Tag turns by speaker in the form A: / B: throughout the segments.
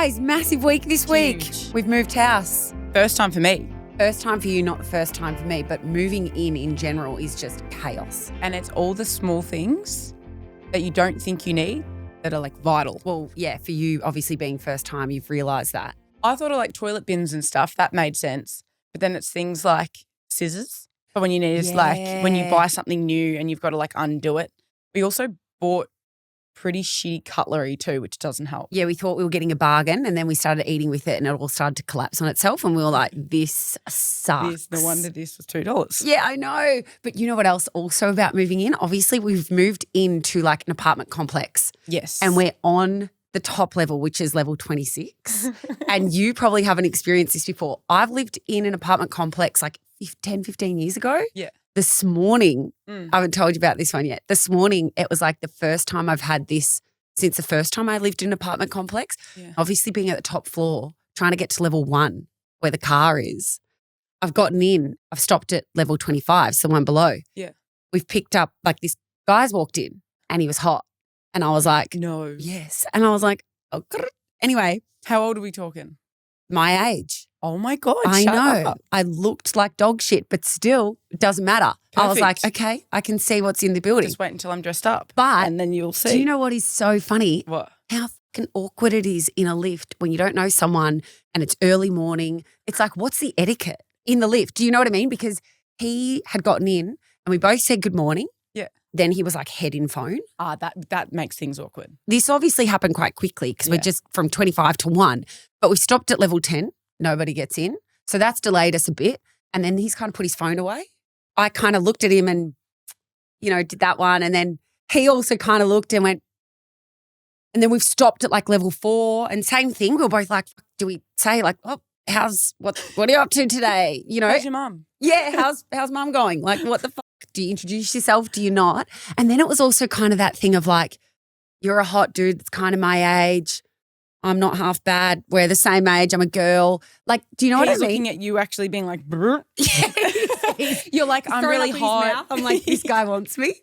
A: Guys, massive week this week.
B: Huge.
A: We've moved house.
B: First time for me.
A: First time for you, not the first time for me, but moving in general is just chaos.
B: And it's all the small things that you don't think you need that are like vital.
A: Well, yeah, for you, obviously being first time, you've realised that.
B: I thought of like toilet bins and stuff. That made sense. But then it's things like scissors. But when you need is like when you buy something new and you've got to like undo it. We also bought pretty shitty cutlery too, which doesn't help.
A: Yeah, we thought we were getting a bargain and then we started eating with it and it all started to collapse on itself and we were like, this sucks.
B: No wonder this was $2.
A: Yeah, I know. But you know what else also about moving in? Obviously, we've moved into like an apartment complex.
B: Yes.
A: And we're on the top level, which is level 26. And you probably haven't experienced this before. I've lived in an apartment complex like 10, 15 years ago.
B: Yeah.
A: This morning, I haven't told you about this one yet. This morning, it was like the first time I've had this since the first time I lived in an apartment complex.
B: Yeah.
A: Obviously being at the top floor, trying to get to level 1 where the car is. I've gotten in. I've stopped at level 25, so one below.
B: Yeah.
A: We've picked up, like this guy's walked in and he was hot. And I was like,
B: No.
A: yes. And I was like, oh, grr. Anyway,
B: How old are we talking?
A: my age.
B: Oh my God.
A: I
B: shut
A: know.
B: up.
A: I looked like dog shit, but still, it doesn't matter. I was like,
B: Perfect.
A: okay, I can see what's in the building.
B: Just wait until I'm dressed up.
A: But
B: and then you'll see.
A: do you know what is so funny?
B: What?
A: How fucking awkward it is in a lift when you don't know someone and it's early morning. It's like, what's the etiquette in the lift? Do you know what I mean? Because he had gotten in and we both said good morning.
B: Yeah.
A: Then he was like head in phone.
B: That makes things awkward.
A: This obviously happened quite quickly because we're
B: Yeah.
A: just from 25 to 1. But we stopped at level 10. Nobody gets in. So that's delayed us a bit. And then he's kind of put his phone away. I kind of looked at him and, did that one. And then he also kind of looked and went, and then we've stopped at like level 4 and same thing. We were both like, do we say like, oh, what are you up to today?
B: How's your mum?
A: Yeah, how's mum going? Like, what the fuck? Do you introduce yourself? Do you not? And then it was also kind of that thing of like, you're a hot dude that's kind of my age. I'm not half bad. We're the same age. I'm a girl. Like, do you know what I
B: He's
A: mean?
B: looking at you actually being like, brr.
A: You're like,
B: I'm really hot.
A: I'm like, this guy wants me.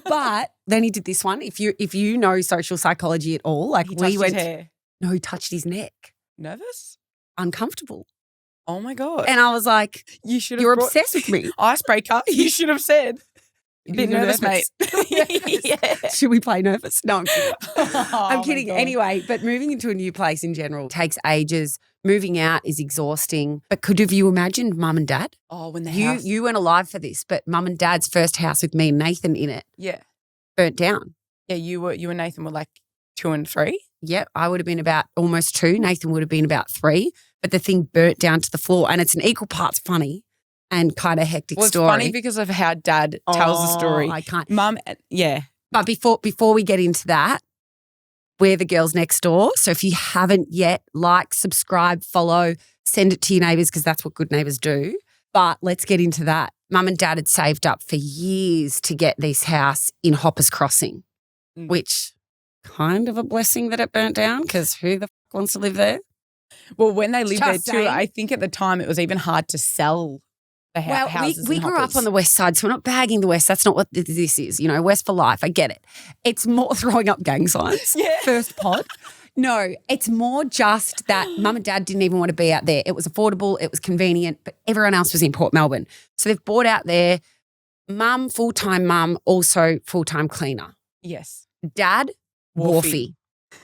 A: But then he did this one. If you know social psychology at all, like
B: He touched
A: we went,
B: his hair.
A: no, he touched his neck.
B: Nervous?
A: Uncomfortable.
B: Oh my God.
A: And I was like,
B: you should have
A: you're
B: brought-
A: obsessed with me.
B: Icebreaker. You should have said. A bit
A: You're
B: nervous, mate. Yeah.
A: Should we play nervous? No, I'm kidding.
B: Oh
A: I'm
B: my
A: kidding.
B: God.
A: Anyway, but moving into a new place in general takes ages. Moving out is exhausting. But could have you imagined mum and dad?
B: Oh, when the
A: You
B: house.
A: you weren't alive for this, but mum and dad's first house with me and Nathan in it
B: Yeah.
A: burnt down.
B: Yeah, you and Nathan were like 2 and 3.
A: Yep, I would have been about almost 2. Nathan would have been about 3. But the thing burnt down to the floor, and it's an equal parts funny and kind of hectic
B: Well, it's
A: story.
B: funny because of how Dad tells the story.
A: I can't.
B: Mum, yeah.
A: But before we get into that, we're the girls next door. So if you haven't yet, like, subscribe, follow, send it to your neighbours because that's what good neighbours do. But let's get into that. Mum and Dad had saved up for years to get this house in Hoppers Crossing, which kind of a blessing that it burnt down because who the fuck wants to live there?
B: Well, when they lived there
A: Just
B: too,
A: saying.
B: I think at the time it was even hard to sell the houses.
A: we
B: in
A: grew up
B: Hoppers.
A: on the west side, so we're not bagging the west. That's not what this is. West for life. I get it. It's more throwing up gang signs.
B: Yeah.
A: First pod. No, it's more just that mum and dad didn't even want to be out there. It was affordable. It was convenient, but everyone else was in Port Melbourne. So they've bought out there. Mum, full-time mum, also full-time cleaner.
B: Yes.
A: Dad,
B: Wharfie.
A: wharfie.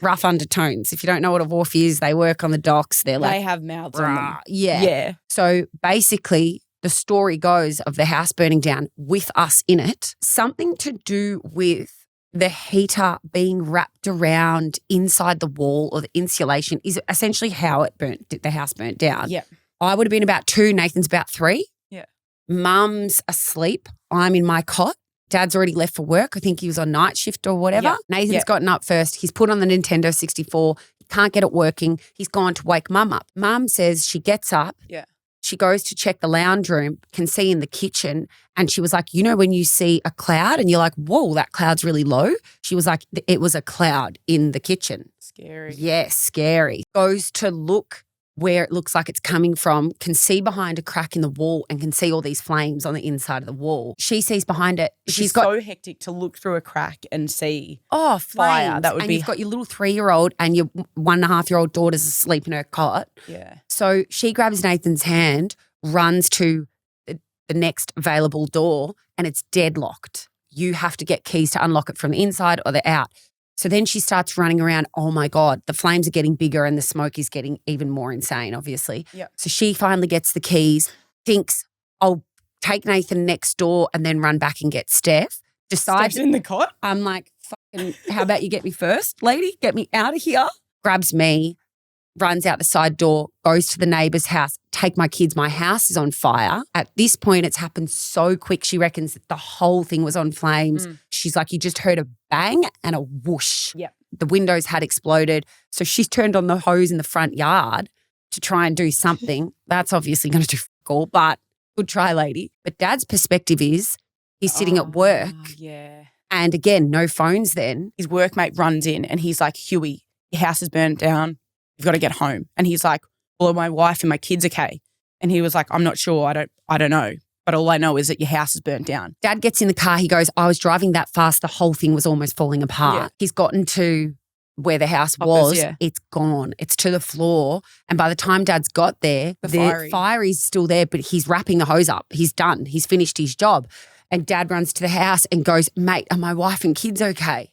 A: Rough undertones. If you don't know what a wharfie is, they work on the docks. They're like,
B: They have mouths on them.
A: "Rah." Yeah.
B: Yeah.
A: So basically, the story goes of the house burning down with us in it, something to do with the heater being wrapped around inside the wall or the insulation is essentially how the house burnt down.
B: Yeah.
A: I would have been about 2, Nathan's about 3.
B: Yeah.
A: Mum's asleep. I'm in my cot. Dad's already left for work. I think he was on night shift or whatever.
B: Yeah.
A: Nathan's
B: Yeah.
A: gotten up first. He's put on the Nintendo 64. He can't get it working. He's gone to wake Mum up. Mum says she gets up.
B: Yeah.
A: She goes to check the lounge room, can see in the kitchen. And she was like, when you see a cloud and you're like, whoa, that cloud's really low. She was like, it was a cloud in the kitchen.
B: Scary.
A: Yes, scary. Goes to look where it looks like it's coming from, can see behind a crack in the wall and can see all these flames on the inside of the wall. She sees behind it.
B: She's so hectic to look through a crack and see
A: flames.
B: fire. That would
A: and
B: be.
A: You've got your little 3-year-old and your 1.5-year-old daughter's asleep in her cot.
B: Yeah.
A: So she grabs Nathan's hand, runs to the next available door, and it's deadlocked. You have to get keys to unlock it from the inside or the out. So then she starts running around. Oh my God, the flames are getting bigger and the smoke is getting even more insane, obviously.
B: Yep.
A: So she finally gets the keys, thinks, I'll take Nathan next door and then run back and get Steph. Decides
B: Steph's in the cot.
A: I'm like, fucking, how about you get me first, lady? Get me out of here. Grabs me, runs out the side door, goes to the neighbour's house, take my kids. My house is on fire. At this point, it's happened so quick. She reckons that the whole thing was on flames. She's like, you just heard a bang and a whoosh.
B: Yep.
A: The windows had exploded. So she's turned on the hose in the front yard to try and do something. That's obviously going to do fuck all, but good try, lady. But Dad's perspective is he's sitting at work.
B: Yeah.
A: And again, no phones then.
B: His workmate runs in and he's like, Huey, your house is burned down. You've got to get home. And he's like, well, are my wife and my kids okay? And he was like, I'm not sure. I don't know. But all I know is that your house is burnt down.
A: Dad gets in the car. He goes, I was driving that fast. The whole thing was almost falling apart.
B: Yeah.
A: He's gotten to where the house was.
B: Yeah.
A: It's gone. It's to the floor. And by the time Dad's got there, the fire is still there, but he's wrapping the hose up. He's done. He's finished his job. And Dad runs to the house and goes, mate, are my wife and kids okay?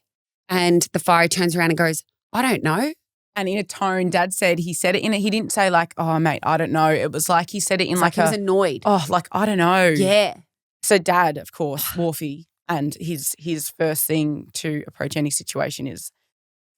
A: And the fire turns around and goes, I don't know.
B: And in a tone, Dad said, he said it in it. He didn't say like, oh, mate, I don't know. It was like he said it in like
A: he was annoyed.
B: Oh, like, I don't know.
A: Yeah.
B: So Dad, of course, Wharfie, and his first thing to approach any situation is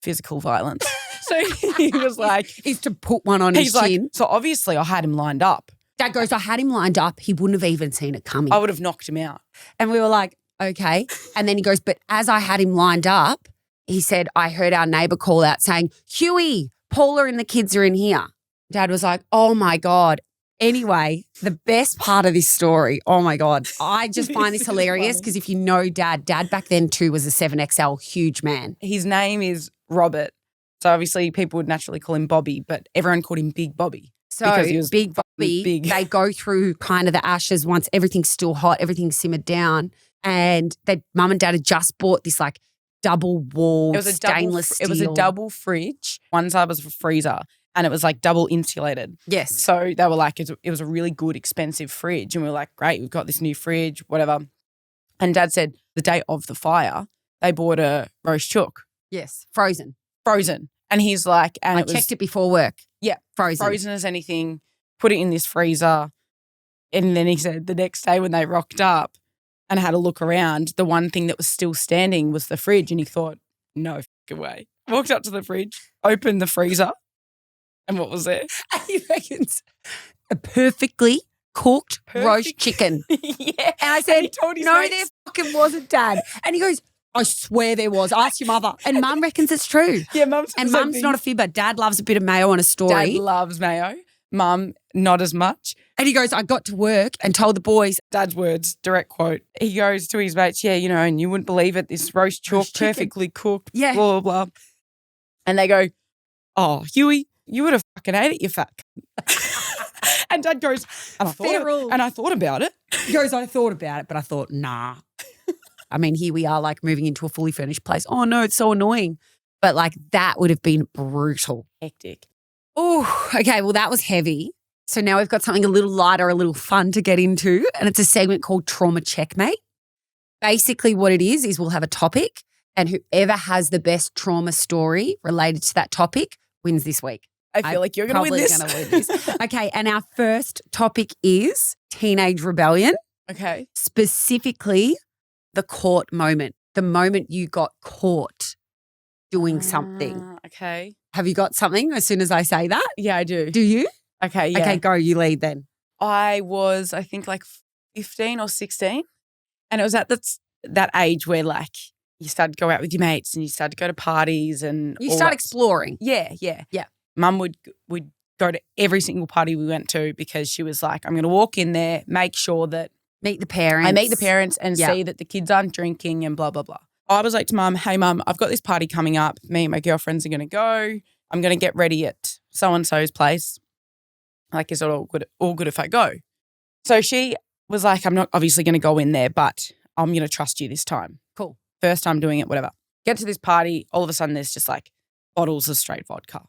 B: physical violence. So he was like.
A: Is to put one on his chin.
B: Like, so obviously I had him lined up.
A: Dad goes, I had him lined up. He wouldn't have even seen it coming.
B: I would have knocked him out.
A: And we were like, okay. And then he goes, but as I had him lined up, he said, I heard our neighbour call out saying, Huey, Paula and the kids are in here. Dad was like, oh my God. Anyway, the best part of this story, oh my God, I just find this hilarious because if you know Dad back then too was a 7XL huge man.
B: His name is Robert. So obviously people would naturally call him Bobby, but everyone called him Big Bobby.
A: So
B: because he was
A: Big Bobby,
B: big.
A: They go through kind of the ashes once everything's still hot, everything's simmered down. And Mum and Dad had just bought this like double wall stainless steel.
B: It was a double fridge. One side was a freezer and it was like double insulated.
A: Yes.
B: So they were like, it was a really good, expensive fridge. And we were like, great, we've got this new fridge, whatever. And Dad said the day of the fire, they bought a roast chook.
A: Yes. Frozen.
B: And he's like, and
A: I checked it before work.
B: Yeah.
A: Frozen.
B: Frozen as anything, put it in this freezer. And then he said the next day when they rocked up and had a look around, the one thing that was still standing was the fridge. And he thought, no fucking way. Walked up to the fridge, opened the freezer, and what was there?
A: He reckons a perfectly cooked roast chicken.
B: Yeah.
A: And I said,
B: told his
A: no,
B: mates.
A: there fucking wasn't, Dad. And he goes, I swear there was. Ask your mother. And Mum reckons it's true.
B: Yeah, Mum's
A: not a fibber. Dad loves a bit of mayo on a story.
B: Dad loves mayo. Mum, not as much.
A: And he goes, I got to work and told the boys.
B: Dad's words, direct quote. He goes to his mates, yeah, you know, and you wouldn't believe it, this roast chalk, perfectly cooked,
A: yeah,
B: blah, blah, blah. And they go, oh, Huey, you would have fucking ate it, you fat cunt. And Dad goes, and I thought about it.
A: He goes, I thought about it, but I thought, nah. I mean, here we are like moving into a fully furnished place. Oh, no, it's so annoying. But like that would have been brutal.
B: Hectic.
A: Oh, okay. Well, that was heavy. So now we've got something a little lighter, a little fun to get into. And it's a segment called Trauma Checkmate. Basically what it is we'll have a topic and whoever has the best trauma story related to that topic wins this week.
B: I feel like you're going to win this.
A: Probably going to win this. Okay. And our first topic is teenage rebellion.
B: Okay.
A: Specifically the court moment, the moment you got caught doing something.
B: Okay.
A: Have you got something as soon as I say that?
B: Yeah, I do.
A: Do you?
B: Okay, yeah.
A: Okay, go. You lead then.
B: I was, I think, like 15 or 16. And it was at that age where, like, you start to go out with your mates and you start to go to parties and
A: you start exploring.
B: Yeah. Mum would go to every single party we went to because she was like, I'm going to walk in there, make sure that
A: meet the parents.
B: I meet the parents and see that the kids aren't drinking and blah, blah, blah. I was like to Mum, hey, Mum, I've got this party coming up. Me and my girlfriends are going to go. I'm going to get ready at so-and-so's place. Like, is it all good if I go? So she was like, I'm not obviously going to go in there, but I'm going to trust you this time.
A: Cool.
B: First time doing it, whatever. Get to this party, all of a sudden there's just like bottles of straight vodka.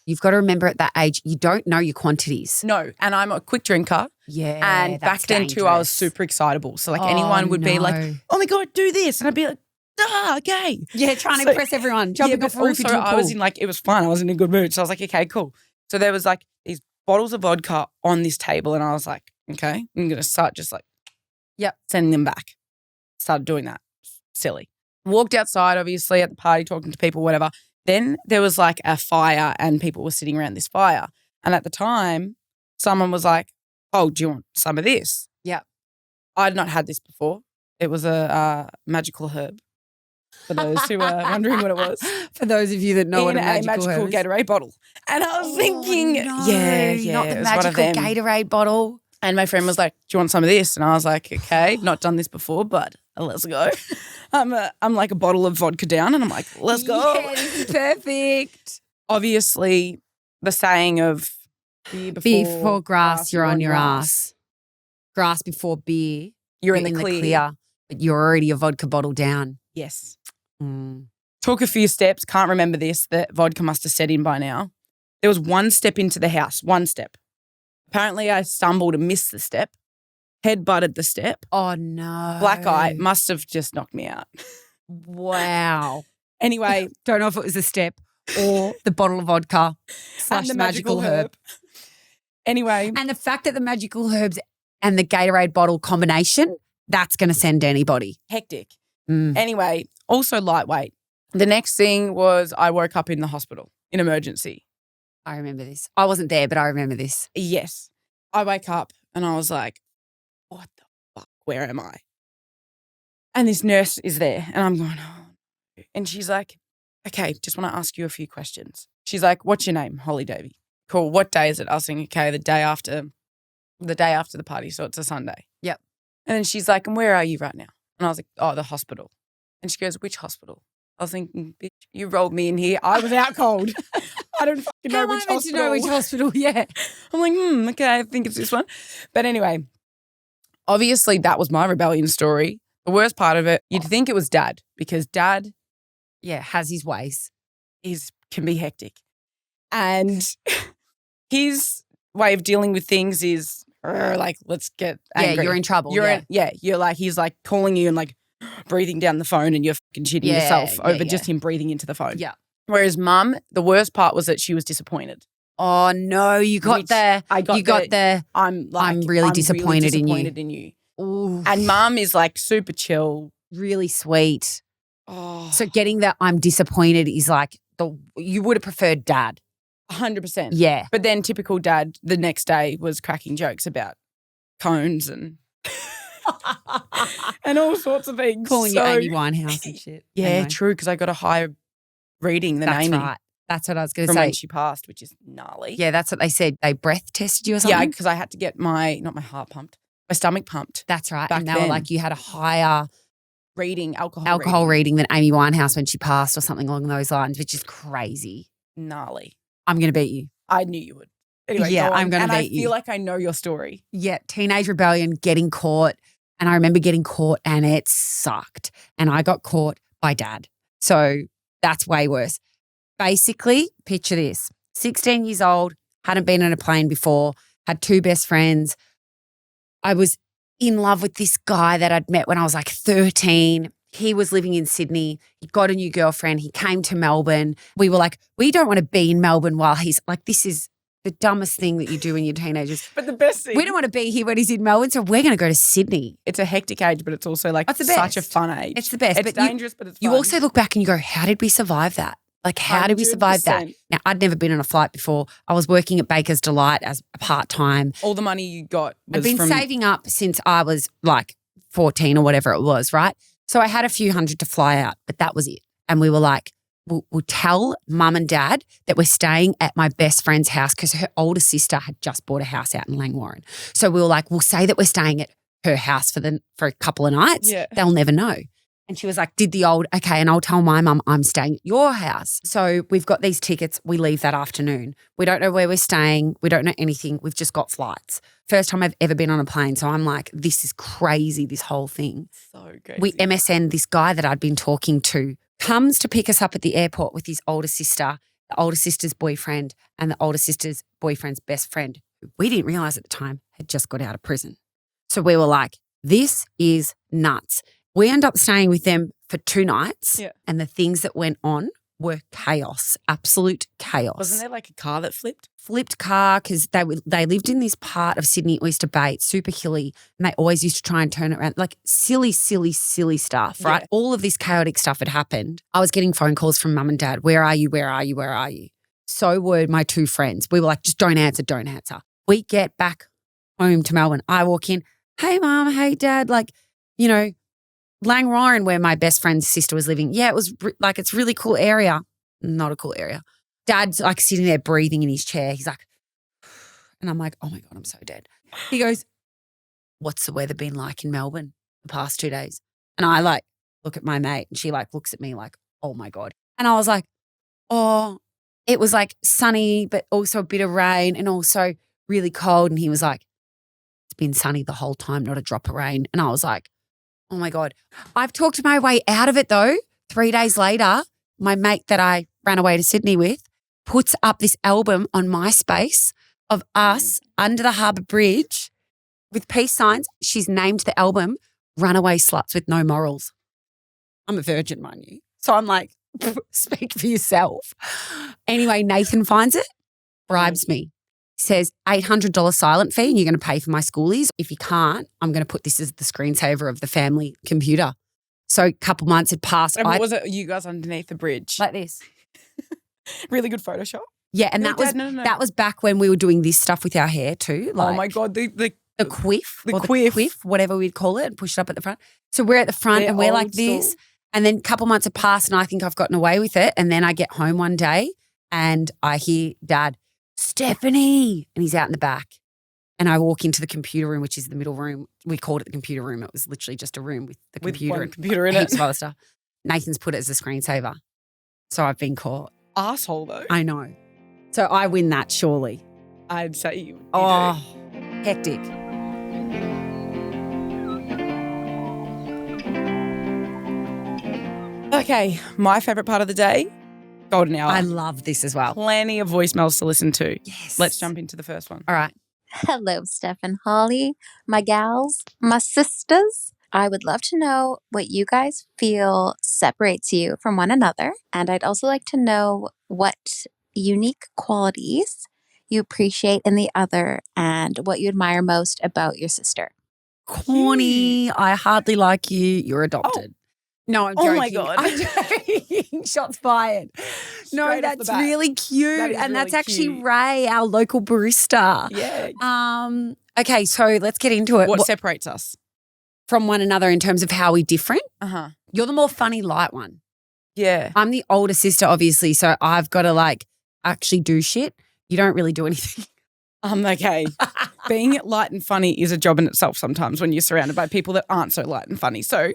A: You've got to remember at that age, you don't know your quantities.
B: No, and I'm a quick drinker.
A: Yeah,
B: and back then too, I was super excitable. So like anyone would be like, oh my God, do this. And I'd be like, okay.
A: Yeah, trying to impress everyone. Jumping off a roof into a pool.
B: I was in like, it was fun. I was in a good mood. So I was like, okay, cool. So there was like these bottles of vodka on this table and I was like, okay, I'm going to start just like, sending them back. Started doing that. Silly. Walked outside, obviously, at the party, talking to people, whatever. Then there was like a fire and people were sitting around this fire. And at the time, someone was like, oh, do you want some of this?
A: Yeah.
B: I'd not had this before. It was a magical herb, for those who are wondering what it was.
A: For those of you that know what a magical herb is.
B: Gatorade bottle. And I was thinking,
A: no, not the magical Gatorade bottle.
B: And my friend was like, do you want some of this? And I was like, okay, not done this before, but let's go. I'm like a bottle of vodka down and I'm like, let's go.
A: Yeah, this is perfect.
B: Obviously, the saying of beer
A: before grass, you're on your ass. Grass before beer,
B: you're in the clear.
A: But you're already a vodka bottle down.
B: Yes. Took a few steps, can't remember this, that vodka must have set in by now. There was one step into the house, one step. Apparently I stumbled and missed the step, head butted the step.
A: Oh, no.
B: Black eye must have just knocked me out.
A: Wow.
B: Anyway.
A: Don't know if it was a step or the bottle of vodka /
B: the magical herb. Anyway.
A: And the fact that the magical herbs and the Gatorade bottle combination, that's going to send anybody.
B: Hectic. Anyway, also lightweight. The next thing was I woke up in the hospital in emergency.
A: I remember this. I wasn't there, but I remember this.
B: Yes. I wake up and I was like, what the fuck? Where am I? And this nurse is there and I'm going, oh. And she's like, okay, just want to ask you a few questions. She's like, what's your name? Holly Davey. Cool. What day is it? I was thinking, okay, the day after the party. So it's a Sunday.
A: Yep.
B: And then she's like, and where are you right now? And I was like, oh, the hospital. And she goes, which hospital? I was thinking, bitch, you rolled me in here. I was out cold. I don't fucking know which hospital. How am I meant to know which hospital? Yeah. I'm like, okay, I think it's this one. But anyway, obviously that was my rebellion story. The worst part of it, you'd think it was Dad because Dad,
A: has his ways.
B: Can be hectic. And his way of dealing with things is like, let's get angry.
A: Yeah, you're in trouble.
B: You're like, he's like calling you and like breathing down the phone and you're fucking shitting yourself over just him breathing into the phone.
A: Yeah.
B: Whereas Mum, the worst part was that she was disappointed.
A: Oh no, you got there. I'm really disappointed
B: in you.
A: Ooh.
B: And Mum is like super chill.
A: Really sweet.
B: Oh.
A: So getting that I'm disappointed is like you would have preferred Dad.
B: 100%.
A: Yeah.
B: But then typical Dad the next day was cracking jokes about cones and and all sorts of things.
A: Calling you Amy Winehouse and shit.
B: Yeah, anyway. True, because I got a higher reading than Amy.
A: That's right. That's what I was going to say.
B: From when she passed, which is gnarly.
A: Yeah, that's what they said. They breath tested you or something?
B: Yeah, because I had to get not my heart pumped, my stomach pumped.
A: That's right. And they were like, you had a higher
B: alcohol
A: reading than Amy Winehouse when she passed or something along those lines, which is crazy.
B: Gnarly.
A: I'm going to beat you.
B: I knew you would. Anyway,
A: yeah, I'm going to beat you.
B: I feel like I know your story.
A: Yeah, teenage rebellion, getting caught. And I remember getting caught and it sucked. And I got caught by Dad. So that's way worse. Basically, picture this. 16 years old, hadn't been on a plane before, had two best friends. I was in love with this guy that I'd met when I was like 13. He was living in Sydney. He got a new girlfriend. He came to Melbourne. We were like, we don't want to be in Melbourne while he's like, this is the dumbest thing that you do when you're teenagers.
B: But the best thing.
A: We don't want to be here when he's in Melbourne, so we're going to go to Sydney.
B: It's a hectic age, but it's also like such a fun age.
A: It's the best.
B: It's dangerous, but it's fun.
A: You also look back and you go, how did we survive that? Like, how did we survive that? Now, I'd never been on a flight before. I was working at Baker's Delight as a part-time.
B: All the money you got was
A: I've been saving up since I was like 14 or whatever it was, right? So I had a few hundred to fly out, but that was it. And we were like, we'll tell Mum and Dad that we're staying at my best friend's house because her older sister had just bought a house out in Langwarrin. So we were like, we'll say that we're staying at her house for a couple of nights.
B: Yeah.
A: They'll never know. And she was like, did the old, okay, and I'll tell my mum I'm staying at your house. So we've got these tickets. We leave that afternoon. We don't know where we're staying. We don't know anything. We've just got flights. First time I've ever been on a plane. So I'm like, this is crazy, this whole thing.
B: So crazy.
A: We MSN this guy that I'd been talking to, comes to pick us up at the airport with his older sister, the older sister's boyfriend, and the older sister's boyfriend's best friend, who we didn't realize at the time had just got out of prison. So we were like, this is nuts. We end up staying with them for 2 nights and the things that went on were chaos, absolute chaos.
B: Wasn't there like a car that flipped?
A: Flipped car because they lived in this part of Sydney, Oyster Bay, super hilly, and they always used to try and turn it around. Like silly stuff, right?
B: Yeah.
A: All of this chaotic stuff had happened. I was getting phone calls from mum and dad. Where are you? Where are you? Where are you? So were my 2 friends. We were like, just don't answer, don't answer. We get back home to Melbourne. I walk in, hey, mum, hey, dad, like, you know, Langwarrin, where my best friend's sister was living. Yeah, it was like, it's a really cool area. Not a cool area. Dad's like sitting there breathing in his chair. He's like, and I'm like, oh my God, I'm so dead. He goes, what's the weather been like in Melbourne the past 2 days? And I like look at my mate and she like looks at me like, oh my God. And I was like, oh, it was like sunny, but also a bit of rain and also really cold. And he was like, it's been sunny the whole time, not a drop of rain. And I was like, oh my God. I've talked my way out of it though. 3 days later, my mate that I ran away to Sydney with puts up this album on MySpace of us under the Harbour Bridge with peace signs. She's named the album Runaway Sluts with No Morals. I'm a virgin, mind you. So I'm like, speak for yourself. Anyway, Nathan finds it, bribes me. Says $800 silent fee and you're going to pay for my schoolies. If you can't, I'm going to put this as the screensaver of the family computer. So a couple months had passed.
B: And was it you guys underneath the bridge?
A: Like this.
B: Really good Photoshop.
A: Yeah, and that was back when we were doing this stuff with our hair too. Like
B: oh my God, the
A: quiff.
B: The quiff,
A: whatever we'd call it, and push it up at the front. So we're at the front and we're like this. And then a couple months have passed and I think I've gotten away with it. And then I get home one day and I hear Dad, Stephanie, and he's out in the back. And I walk into the computer room, which is the middle room. We called it the computer room. It was literally just a room with the computer and
B: computer in
A: heaps
B: it.
A: of other stuff. Nathan's put it as a screensaver. So I've been caught.
B: Asshole though.
A: I know. So I win that surely.
B: I'd say you
A: do. Hectic.
B: Okay, my favourite part of the day, golden hour.
A: I love this as well.
B: Plenty of voicemails to listen to.
A: Yes.
B: Let's jump into the first one.
A: All right.
C: Hello, Steph and Holly, my gals, my sisters. I would love to know what you guys feel separates you from one another. And I'd also like to know what unique qualities you appreciate in the other and what you admire most about your sister.
A: Corny. I hardly like you. You're adopted. No, I'm joking.
B: Oh my God.
A: I'm joking. Shots fired. No,
B: Straight off the
A: that's
B: bat.
A: really cute.
B: That is
A: and that's
B: really
A: actually
B: cute.
A: Ray, our local barista.
B: Yeah.
A: Okay, so let's get into it.
B: What separates us?
A: From one another in terms of how we're different?
B: Uh-huh.
A: You're the more funny, light one.
B: Yeah.
A: I'm the older sister, obviously, so I've got to like actually do shit. You don't really do anything.
B: Okay. Being light and funny is a job in itself sometimes when you're surrounded by people that aren't so light and funny. So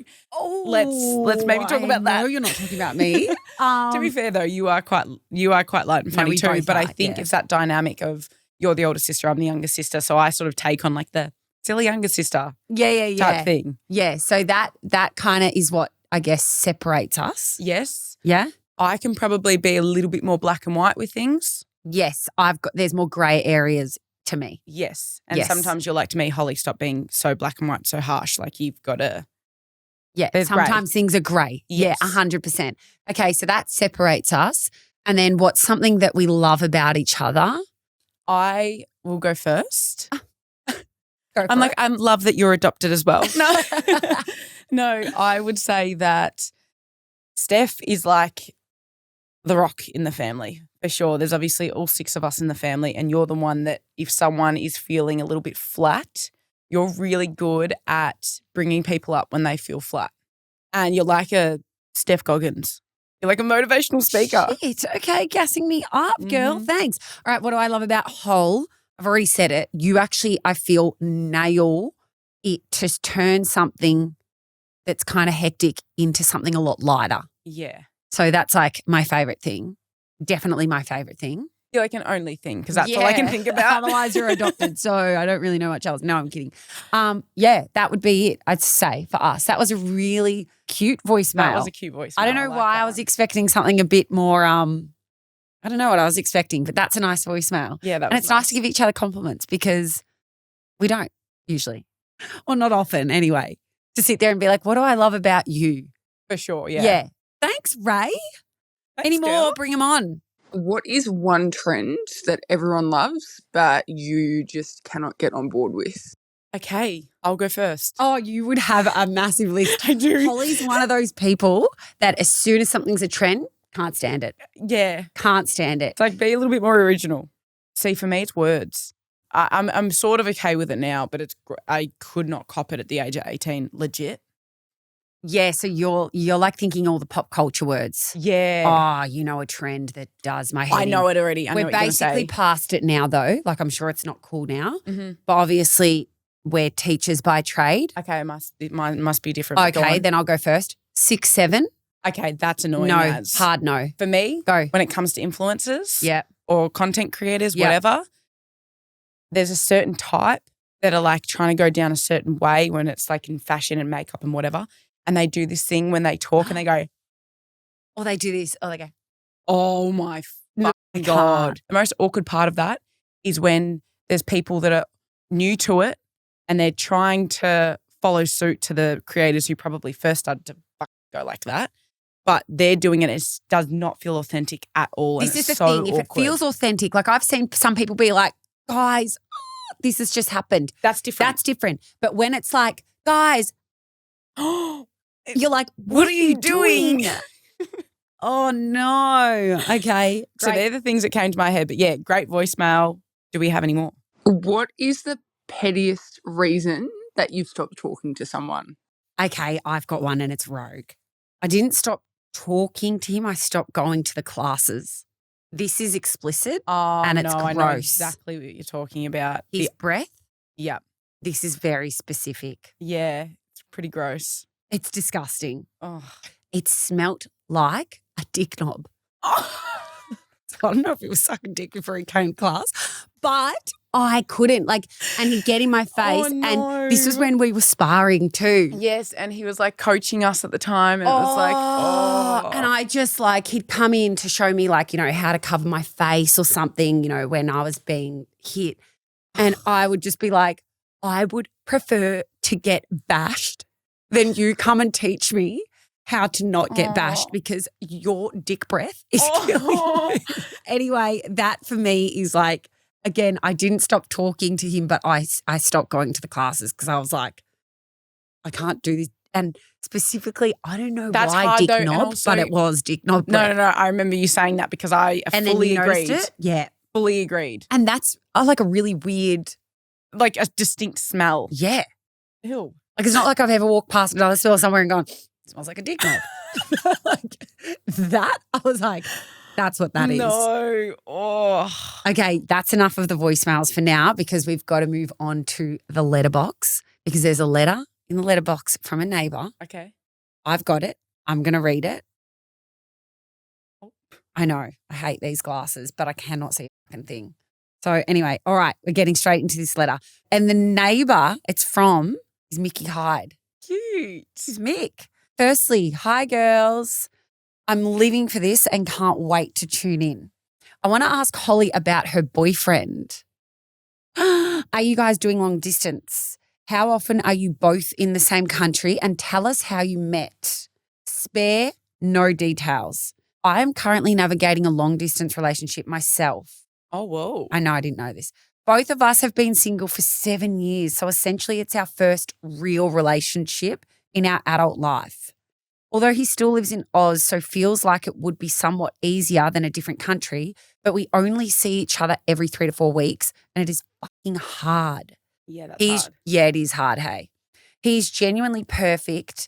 B: let's maybe talk about that.
A: No, you're not talking about me.
B: To be fair though, you are quite light and funny
A: we
B: too.
A: both
B: But I
A: are,
B: think
A: yeah.
B: it's that dynamic of you're the older sister, I'm the younger sister. So I sort of take on like the silly younger sister type thing.
A: Yeah, so that kind of is what I guess separates us.
B: Yes.
A: Yeah?
B: I can probably be a little bit more black and white with things.
A: Yes, there's more grey areas to me.
B: Yes. And
A: Yes.
B: sometimes you're like to me, Holly, stop being so black and white, so harsh. Like you've got to.
A: Yeah,
B: There's
A: sometimes things are grey.
B: Yes.
A: Yeah, 100%. Okay, so that separates us. And then what's something that we love about each other?
B: I will go first.
A: Go
B: I'm
A: for
B: like,
A: it.
B: I love that you're adopted as well. No, no, I would say that Steph is like the rock in the family for sure. There's obviously all 6 of us in the family, and you're the one that if someone is feeling a little bit flat, you're really good at bringing people up when they feel flat. And you're like a Steph Goggins. You're like a motivational speaker.
A: Shit, okay, gassing me up, girl.
B: Mhm.
A: Thanks. All right, what do I love about Whole? I've already said it. You actually, I feel, nail it to turn something that's kind of hectic into something a lot lighter.
B: Yeah.
A: So that's like my favourite thing. Definitely my favourite thing.
B: You're like an only thing because that's all I can think about.
A: Otherwise you're adopted. So I don't really know much else. No, I'm kidding. Yeah, that would be it, I'd say, for us. That was a really cute voicemail.
B: That was a cute voicemail.
A: I don't know why I was expecting something a bit more, I don't know what I was expecting, but that's a nice voicemail.
B: Yeah, that was
A: And it's nice to give each other compliments because we don't usually, or not often anyway, to sit there and be like, what do I love about you?
B: For sure, yeah.
A: Yeah. Thanks, Ray.
B: Thanks,
A: Any more?
B: girl.
A: Bring them on.
D: What is one trend that everyone loves but you just cannot get on board with?
B: Okay, I'll go first.
A: Oh, you would have a massive list.
B: I do.
A: Holly's one of those people that as soon as something's a trend, can't stand it.
B: Yeah.
A: Can't stand it.
B: It's like be a little bit more original. See, for me, it's words. I'm sort of okay with it now, but I could not cop it at the age of 18, legit.
A: Yeah, so you're like thinking all the pop culture words.
B: Yeah.
A: Oh, you know a trend that does my head
B: I know
A: in.
B: it already. I know
A: We're
B: what you're gonna
A: basically
B: say.
A: past it now though. Like I'm sure it's not cool now.
B: Mm-hmm.
A: But obviously we're teachers by trade.
B: Okay, mine must be different. but go
A: Okay,
B: on.
A: then I'll go first. 6, 7.
B: Okay, that's annoying.
A: No,
B: as.
A: hard no.
B: For me,
A: Go.
B: when it comes to influencers
A: Yeah.
B: or content creators,
A: Yeah.
B: whatever, there's a certain type that are like trying to go down a certain way when it's like in fashion and makeup and whatever. And they do this thing when they talk and they go,
A: Or they do this. Oh, they go.
B: oh my
A: No,
B: fucking
A: I
B: God.
A: can't.
B: The most awkward part of that is when there's people that are new to it and they're trying to follow suit to the creators who probably first started to fucking go like that. But they're doing it. It does not feel authentic at all.
A: This
B: and
A: is
B: it's
A: the
B: so
A: thing. If it
B: awkward.
A: feels authentic, like I've seen some people be like, guys, this has just happened.
B: That's different.
A: That's different. But when it's like, guys, you're like,
B: what are you doing?
A: Oh, no. Okay.
B: So
A: great.
B: they're the things that came to my head. But yeah, great voicemail. Do we have any more?
D: What is the pettiest reason that you've stopped talking to someone?
A: Okay, I've got one and it's rogue. I didn't stop talking to him. I stopped going to the classes. This is explicit.
B: Oh,
A: And it's
B: I know
A: gross.
B: exactly what you're talking about.
A: His breath,
B: Yeah.
A: this is very specific.
B: Yeah. It's pretty gross.
A: It's disgusting.
B: Oh.
A: It smelt like a dick knob. So I don't know if he was sucking dick before he came to class, but I couldn't. And he'd get in my face.
B: no.
A: And this was when we were sparring too.
B: Yes. And he was like coaching us at the time. And it was like, oh.
A: And I just he'd come in to show me how to cover my face or something, when I was being hit. And I would just be like, I would prefer to get bashed than you come and teach me how to not get bashed because your dick breath is killing me. Anyway, that for me is again, I didn't stop talking to him, but I stopped going to the classes because I was like, I can't do this. And specifically, I don't know
B: That's
A: why
B: hard
A: dick
B: though, and
A: knob,
B: also-
A: but it was dick knob breath.
B: No. I remember you saying that because I
A: And then
B: fully
A: you noticed
B: agreed.
A: it? Yeah.
B: Fully agreed.
A: And that's a really weird,
B: Like a distinct smell.
A: yeah.
B: Ew.
A: It's not like I've ever walked past another store somewhere and gone, it smells like a dick knob. That, I was like, that's what that is.
B: No. Oh.
A: Okay, that's enough of the voicemails for now because we've got to move on to the letterbox because there's a letter in the letterbox from a neighbour.
B: Okay.
A: I've got it. I'm going to read it. I know. I hate these glasses, but I cannot see a fucking thing. So anyway, all right, we're getting straight into this letter. And the neighbour it's from is Mickey Hyde.
B: Cute.
A: This is Mick. Firstly, hi girls. I'm living for this and can't wait to tune in. I want to ask Holly about her boyfriend. Are you guys doing long distance? How often are you both in the same country? And tell us how you met. Spare no details. I am currently navigating a long distance relationship myself.
B: Oh, whoa.
A: I know I didn't know this. Both of us have been single for 7 years. So essentially it's our first real relationship in our adult life. Although he still lives in Oz, so feels like it would be somewhat easier than a different country, but we only see each other every 3 to 4 weeks and it is fucking hard.
B: Yeah, that's hard.
A: Yeah, it is hard, hey. He's genuinely perfect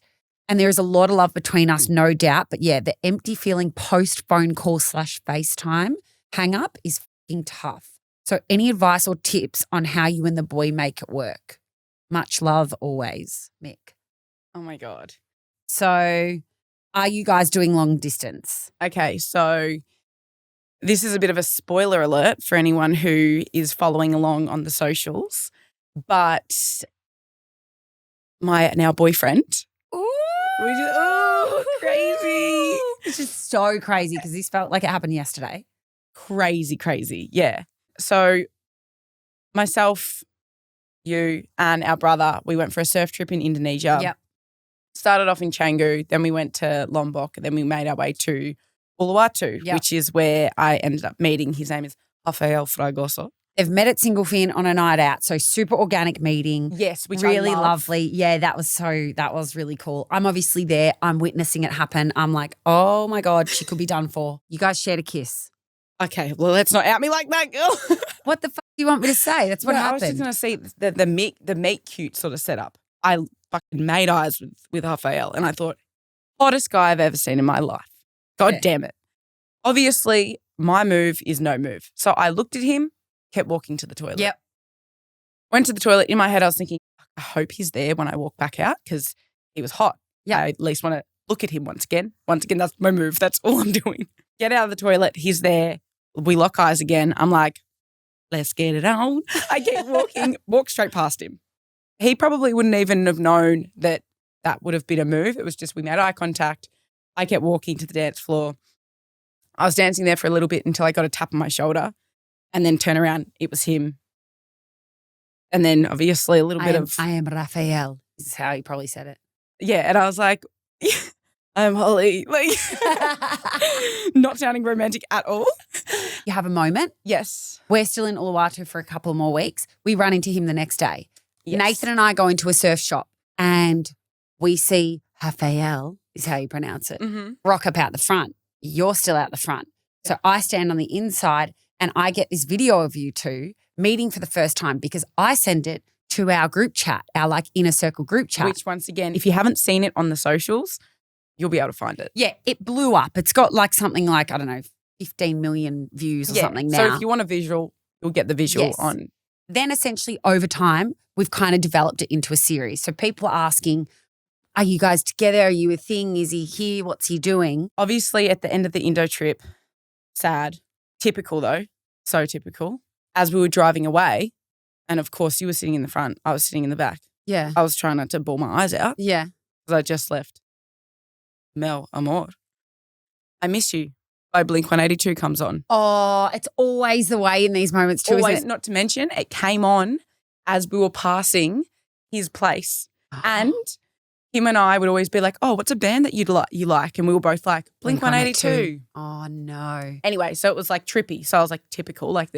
A: and there is a lot of love between us, no doubt. But yeah, the empty feeling post phone call / FaceTime hang up is fucking tough. So any advice or tips on how you and the boy make it work? Much love always, Mick.
B: Oh, my God.
A: So are you guys doing long distance?
B: Okay, so this is a bit of a spoiler alert for anyone who is following along on the socials, but my now boyfriend. Crazy.
A: It's just so crazy because this felt like it happened yesterday.
B: Crazy. Yeah. So myself, you and our brother, we went for a surf trip in Indonesia.
A: Yep.
B: Started off in Canggu, then we went to Lombok, and then we made our way to Uluwatu, which is where I ended up meeting. His name is Rafael Fragoso.
A: They've met at Single Fin on a night out, so super organic meeting.
B: Yes, which
A: really
B: I love.
A: lovely. Yeah, that was really cool. I'm obviously there. I'm witnessing it happen. I'm like, oh my God, she could be done for. You guys shared a kiss.
B: Okay, well, let's not out me like that, girl.
A: What the fuck do you want me to say? That's what
B: I
A: happened.
B: was just going to see the meet cute sort of setup. I fucking made eyes with Rafael, and I thought, hottest guy I've ever seen in my life. God damn it. Obviously, my move is no move. So I looked at him, kept walking to the toilet.
A: Yep.
B: Went to the toilet. In my head, I was thinking, I hope he's there when I walk back out because he was hot.
A: Yeah.
B: I at least want to look at him once again. Once again, that's my move. That's all I'm doing. Get out of the toilet. He's there. We lock eyes again. I'm like, let's get it on. I keep walking, walk straight past him. He probably wouldn't even have known that would have been a move. It was just we made eye contact. I kept walking to the dance floor. I was dancing there for a little bit until I got a tap on my shoulder and then turn around. It was him. And then obviously a little bit of.
A: I am Raphael. This is how he probably said it.
B: Yeah. And I was like, I'm Holly. Like, not sounding romantic at all.
A: You have a moment.
B: Yes.
A: We're still in Uluwatu for a couple more weeks. We run into him the next day.
B: Yes.
A: Nathan and I go into a surf shop and we see Raphael, is how you pronounce it, rock up out the front. You're still out the front. So I stand on the inside and I get this video of you two meeting for the first time because I send it to our group chat, our like inner circle group chat.
B: Which once again, if you haven't seen it on the socials, you'll be able to find it.
A: Yeah, it blew up. It's got like something like, I don't know, 15 million views or something now.
B: So if you want a visual, you'll get the visual on.
A: Then essentially over time, we've kind of developed it into a series. So people are asking, are you guys together? Are you a thing? Is he here? What's he doing?
B: Obviously at the end of the Indo trip, sad. Typical though, so typical. As we were driving away, and of course you were sitting in the front, I was sitting in the back.
A: Yeah.
B: I was trying not to bawl my eyes out
A: Yeah.
B: because I just left. Mel, amor, I miss you by Blink-182 comes on.
A: Oh, it's always the way in these moments too,
B: Always,
A: isn't it?
B: not to mention, it came on as we were passing his place. And him and I would always be like, oh, what's a band that you like? And we were both like, Blink-182.
A: Oh, no.
B: Anyway, so it was like trippy. So I was like, typical, like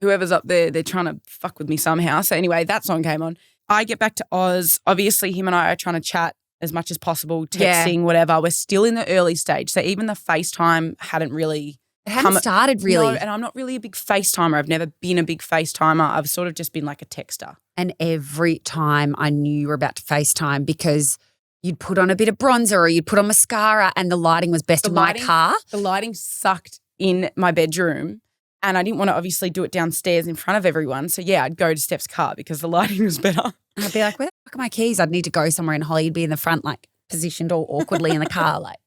B: whoever's up there, they're trying to fuck with me somehow. So anyway, that song came on. I get back to Oz. Obviously, him and I are trying to chat as much as possible, texting, whatever. We're still in the early stage. So even the FaceTime hadn't really
A: It hadn't started really.
B: No, and I'm not really a big FaceTimer. I've never been a big FaceTimer. I've sort of just been like a texter.
A: And every time I knew you were about to FaceTime because you'd put on a bit of bronzer or you'd put on mascara and the lighting was best in my car.
B: The lighting sucked in my bedroom and I didn't want to obviously do it downstairs in front of everyone. So, yeah, I'd go to Steph's car because the lighting was better.
A: And I'd be like, where the fuck are my keys? I'd need to go somewhere and Holly would be in the front, like positioned all awkwardly in the car, like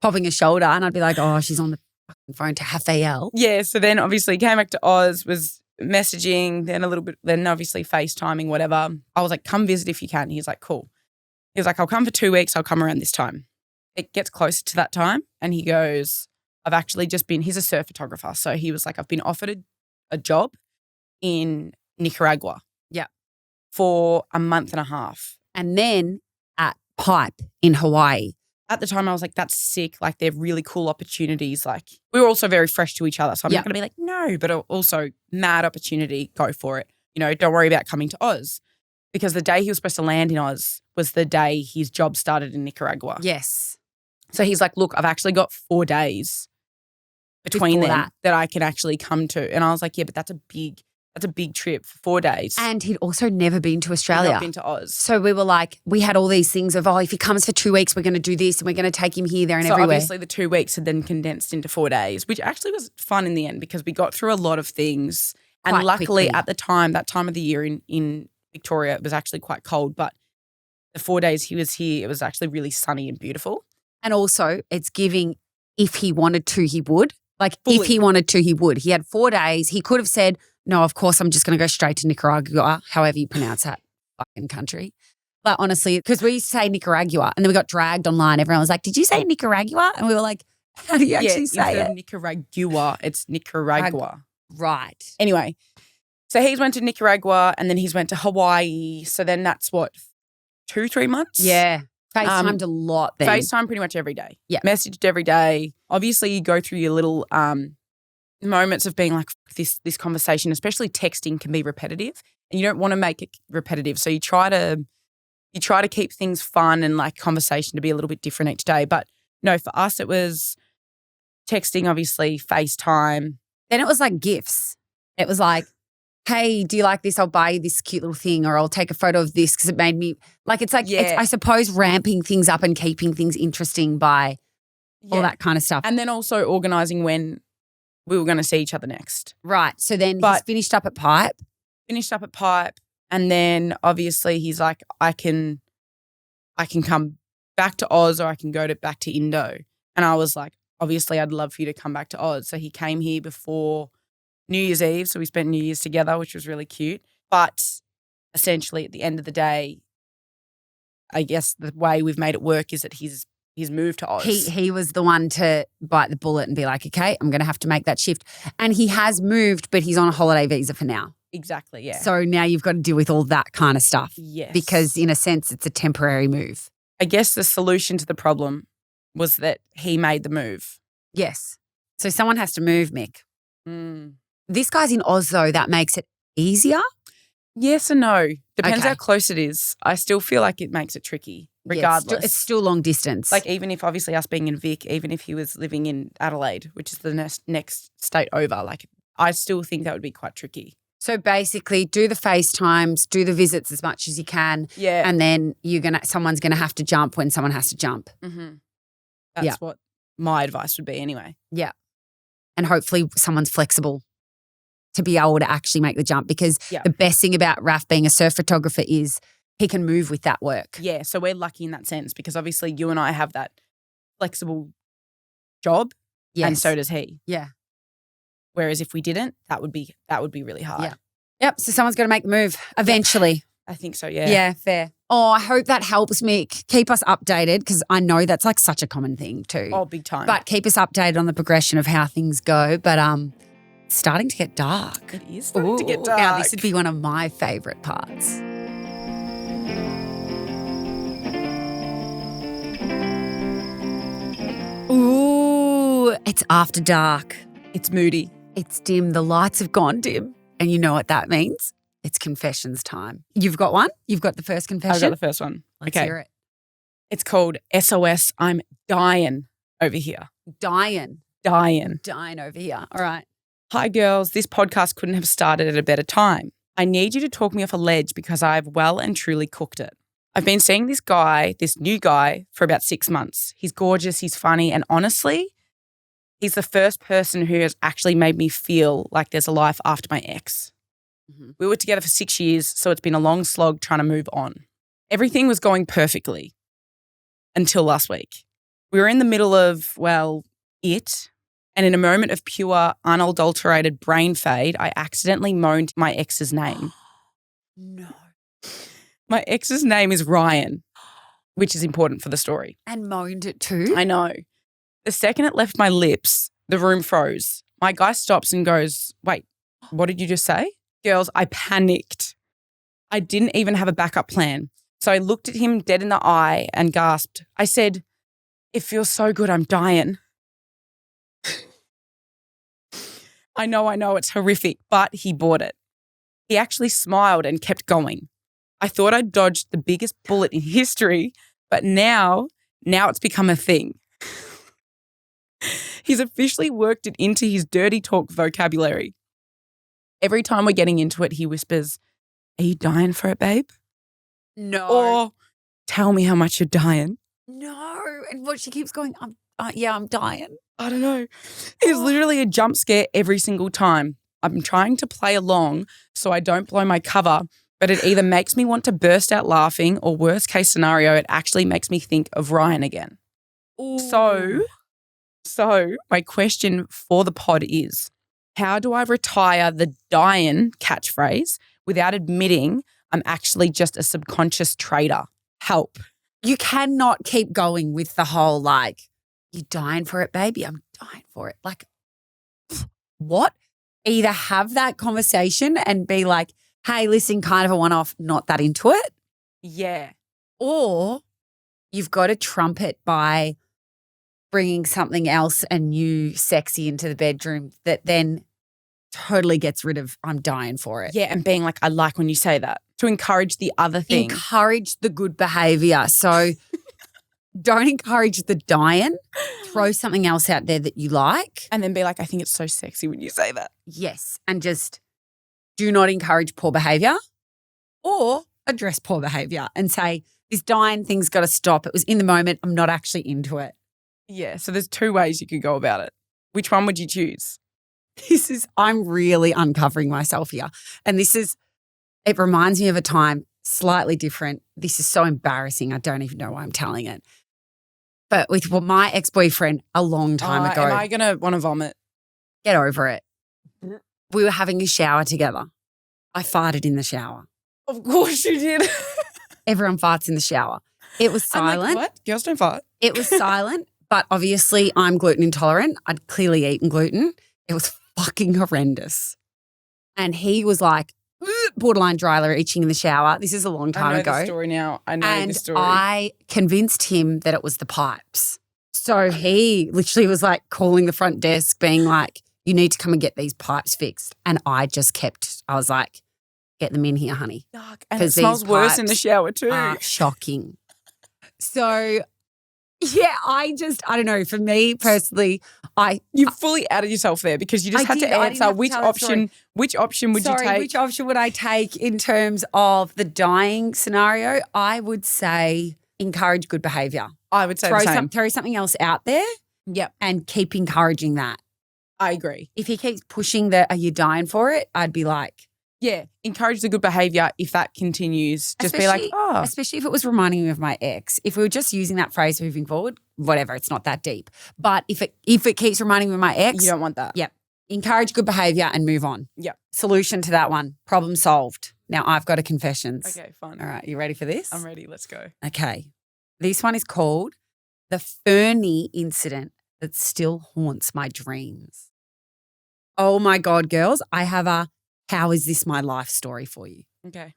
A: popping a shoulder. And I'd be like, oh, she's on the fucking phone to Raphael.
B: Yeah, so then obviously came back to Oz, was messaging, then a little bit, then obviously FaceTiming, whatever. I was like, come visit if you can. He's like, cool. He was like, I'll come for 2 weeks. I'll come around this time. It gets closer to that time and he goes, I've actually just been, he's a surf photographer. So he was like, I've been offered a job in Nicaragua.
A: Yeah.
B: For a month and a half.
A: And then at Pipe in Hawaii.
B: At the time I was like, that's sick. Like they're really cool opportunities. Like we were also very fresh to each other. So I'm not going to be like, no, but also mad opportunity. Go for it. You know, don't worry about coming to Oz. Because the day he was supposed to land in Oz was the day his job started in Nicaragua.
A: Yes.
B: So he's like, look, I've actually got 4 days between them that I can actually come to. And I was like, yeah, but that's a big trip for 4 days.
A: And he'd also never been to Australia.
B: He'd not been to Oz.
A: So we were like, we had all these things of, oh, if he comes for 2 weeks, we're going to do this and we're going to take him here, there and
B: so
A: everywhere.
B: Obviously the 2 weeks had then condensed into 4 days, which actually was fun in the end because we got through a lot of things. And
A: quite
B: luckily
A: quickly.
B: at the time, that time of the year in Victoria, it was actually quite cold, but the 4 days he was here, it was actually really sunny and beautiful.
A: And also it's giving if he wanted to, he would. Like
B: Fully.
A: if he wanted to, he would. He had 4 days. He could have said, no, of course, I'm just going to go straight to Nicaragua, however you pronounce that fucking country. But honestly, because we used to say Nicaragua and then we got dragged online. Everyone was like, did you say Nicaragua? And we were like, how do you actually say
B: instead
A: it?
B: of Nicaragua, it's Nicaragua.
A: Right.
B: Anyway, so he's went to Nicaragua and then he's went to Hawaii. So then that's what, 2-3 months?
A: Yeah. FaceTimed a lot then.
B: FaceTime pretty much every day.
A: Yeah.
B: Messaged every day. Obviously, you go through your little moments of being like, this conversation, especially texting, can be repetitive, and you don't want to make it repetitive. So you try to keep things fun and like conversation to be a little bit different each day. But no, for us, it was texting, obviously, FaceTime.
A: Then it was like gifts. It was like, hey, do you like this? I'll buy you this cute little thing, or I'll take a photo of this because it made me like, it's like, it's, I suppose, ramping things up and keeping things interesting by all that kind of stuff.
B: And then also organising when we were going to see each other next.
A: Right. So then he's finished up at Pipe.
B: And then obviously he's like, I can come back to Oz or I can go back to Indo. And I was like, obviously I'd love for you to come back to Oz. So he came here before New Year's Eve. So we spent New Year's together, which was really cute. But essentially at the end of the day, I guess the way we've made it work is that he's moved to Oz.
A: He was the one to bite the bullet and be like, okay, I'm going to have to make that shift. And he has moved, but he's on a holiday visa for now.
B: Exactly, yeah.
A: So now you've got to deal with all that kind of stuff.
B: Yes.
A: Because in a sense, it's a temporary move.
B: I guess the solution to the problem was that he made the move.
A: Yes. So someone has to move, Mick.
B: Mm.
A: This guy's in Oz, though. That makes it easier?
B: Yes and no. Depends
A: Okay.
B: how close it is. I still feel like it makes it tricky regardless.
A: Yeah, it's still long distance.
B: Like even if obviously us being in Vic, even if he was living in Adelaide, which is the next state over, like I still think that would be quite tricky.
A: So basically do the FaceTimes, do the visits as much as you can.
B: Yeah.
A: And then someone's going to have to jump when someone has to jump.
B: Mm-hmm. That's what my advice would be anyway.
A: Yeah. And hopefully someone's flexible to be able to actually make the jump, because the best thing about Raf being a surf photographer is he can move with that work.
B: Yeah, so we're lucky in that sense because obviously you and I have that flexible job, and so does he.
A: Yeah.
B: Whereas if we didn't, that would be really hard.
A: Yeah. Yep. So someone's got to make the move eventually.
B: I think so, yeah.
A: Yeah, fair. Oh, I hope that helps, Mick. Keep us updated, because I know that's like such a common thing too.
B: Oh, big time.
A: But keep us updated on the progression of how things go. But it's starting to get dark.
B: It is starting to get dark.
A: Now, this would be one of my favourite parts. Ooh, it's after dark.
B: It's moody.
A: It's dim. The lights have gone dim. And you know what that means? It's confessions time. You've got one? You've got the first confession?
B: I've got the first one.
A: Let's hear it.
B: It's called SOS, I'm dying over here.
A: Dying over here. All right.
B: Hi, girls. This podcast couldn't have started at a better time. I need you to talk me off a ledge because I've well and truly cooked it. I've been seeing this new guy, for about 6 months. He's gorgeous, he's funny, and honestly, he's the first person who has actually made me feel like there's a life after my ex. Mm-hmm. We were together for 6 years, so it's been a long slog trying to move on. Everything was going perfectly until last week. We were in the middle of, and in a moment of pure, unadulterated brain fade, I accidentally moaned my ex's name.
A: No.
B: My ex's name is Ryan, which is important for the story.
A: And moaned it too?
B: I know. The second it left my lips, the room froze. My guy stops and goes, wait, what did you just say? Girls, I panicked. I didn't even have a backup plan. So I looked at him dead in the eye and gasped. I said, it feels so good, I'm dying. I know, it's horrific, but he bought it. He actually smiled and kept going. I thought I'd dodged the biggest bullet in history, but now it's become a thing. He's officially worked it into his dirty talk vocabulary. Every time we're getting into it, he whispers, are you dying for it, babe?
A: No.
B: Or tell me how much you're dying.
A: No. And what she keeps going, I'm dying.
B: I don't know. It's literally a jump scare every single time. I'm trying to play along so I don't blow my cover, but it either makes me want to burst out laughing or worst case scenario, it actually makes me think of Ryan again.
A: Ooh.
B: So my question for the pod is, how do I retire the dyin catchphrase without admitting I'm actually just a subconscious trader? Help.
A: You cannot keep going with the whole like, you dying for it, baby? I'm dying for it. Like, what? Either have that conversation and be like, hey, listen, kind of a one-off, not that into it.
B: Yeah.
A: Or you've got to trump it by bringing something else and new sexy into the bedroom that then totally gets rid of I'm dying for it.
B: Yeah, and being like, I like when you say that, to encourage the other thing.
A: Encourage the good behavior. So don't encourage the dyin. Throw something else out there that you like.
B: And then be like, I think it's so sexy when you say that.
A: Yes. And just do not encourage poor behavior or address poor behavior and say, this dyin thing's got to stop. It was in the moment. I'm not actually into it.
B: Yeah, so there's two ways you could go about it. Which one would you choose?
A: I'm really uncovering myself here. And it reminds me of a time slightly different. This is so embarrassing. I don't even know why I'm telling it. But with my ex-boyfriend a long time ago.
B: Am I going to want to vomit?
A: Get over it. We were having a shower together. I farted in the shower.
B: Of course you did.
A: Everyone farts in the shower. It was silent.
B: I'm like, what? Girls don't fart.
A: It was silent, but obviously I'm gluten intolerant. I'd clearly eaten gluten. It was fucking horrendous. And he was like, borderline dry itching in the shower. This is a long time ago.
B: I know the story now. I know the story.
A: I convinced him that it was the pipes. So he literally was like calling the front desk being like, you need to come and get these pipes fixed. And I was like, get them in here, honey.
B: Yuck. And it smells worse in the shower too.
A: Shocking. So yeah, I don't know. For me personally,
B: you fully outed yourself there because you just had to answer which option would you take?
A: Which option would I take in terms of the dying scenario? I would say encourage good behavior.
B: I would say the same.
A: Throw something else out there.
B: Yep.
A: And keep encouraging that.
B: I agree.
A: If he keeps pushing are you dying for it? I'd be like,
B: yeah, encourage the good behavior. If that continues, just be like, oh.
A: Especially if it was reminding me of my ex. If we were just using that phrase moving forward, whatever, it's not that deep. But if it keeps reminding me of my ex.
B: You don't want that.
A: Yep. Encourage good behavior and move on.
B: Yep.
A: Solution to that one. Problem solved. Now I've got a confessions.
B: Okay, fine.
A: All right, you ready for this?
B: I'm ready. Let's go.
A: Okay. This one is called the Fernie incident that still haunts my dreams. Oh my God, girls, I have a how is this my life story for you.
B: Okay.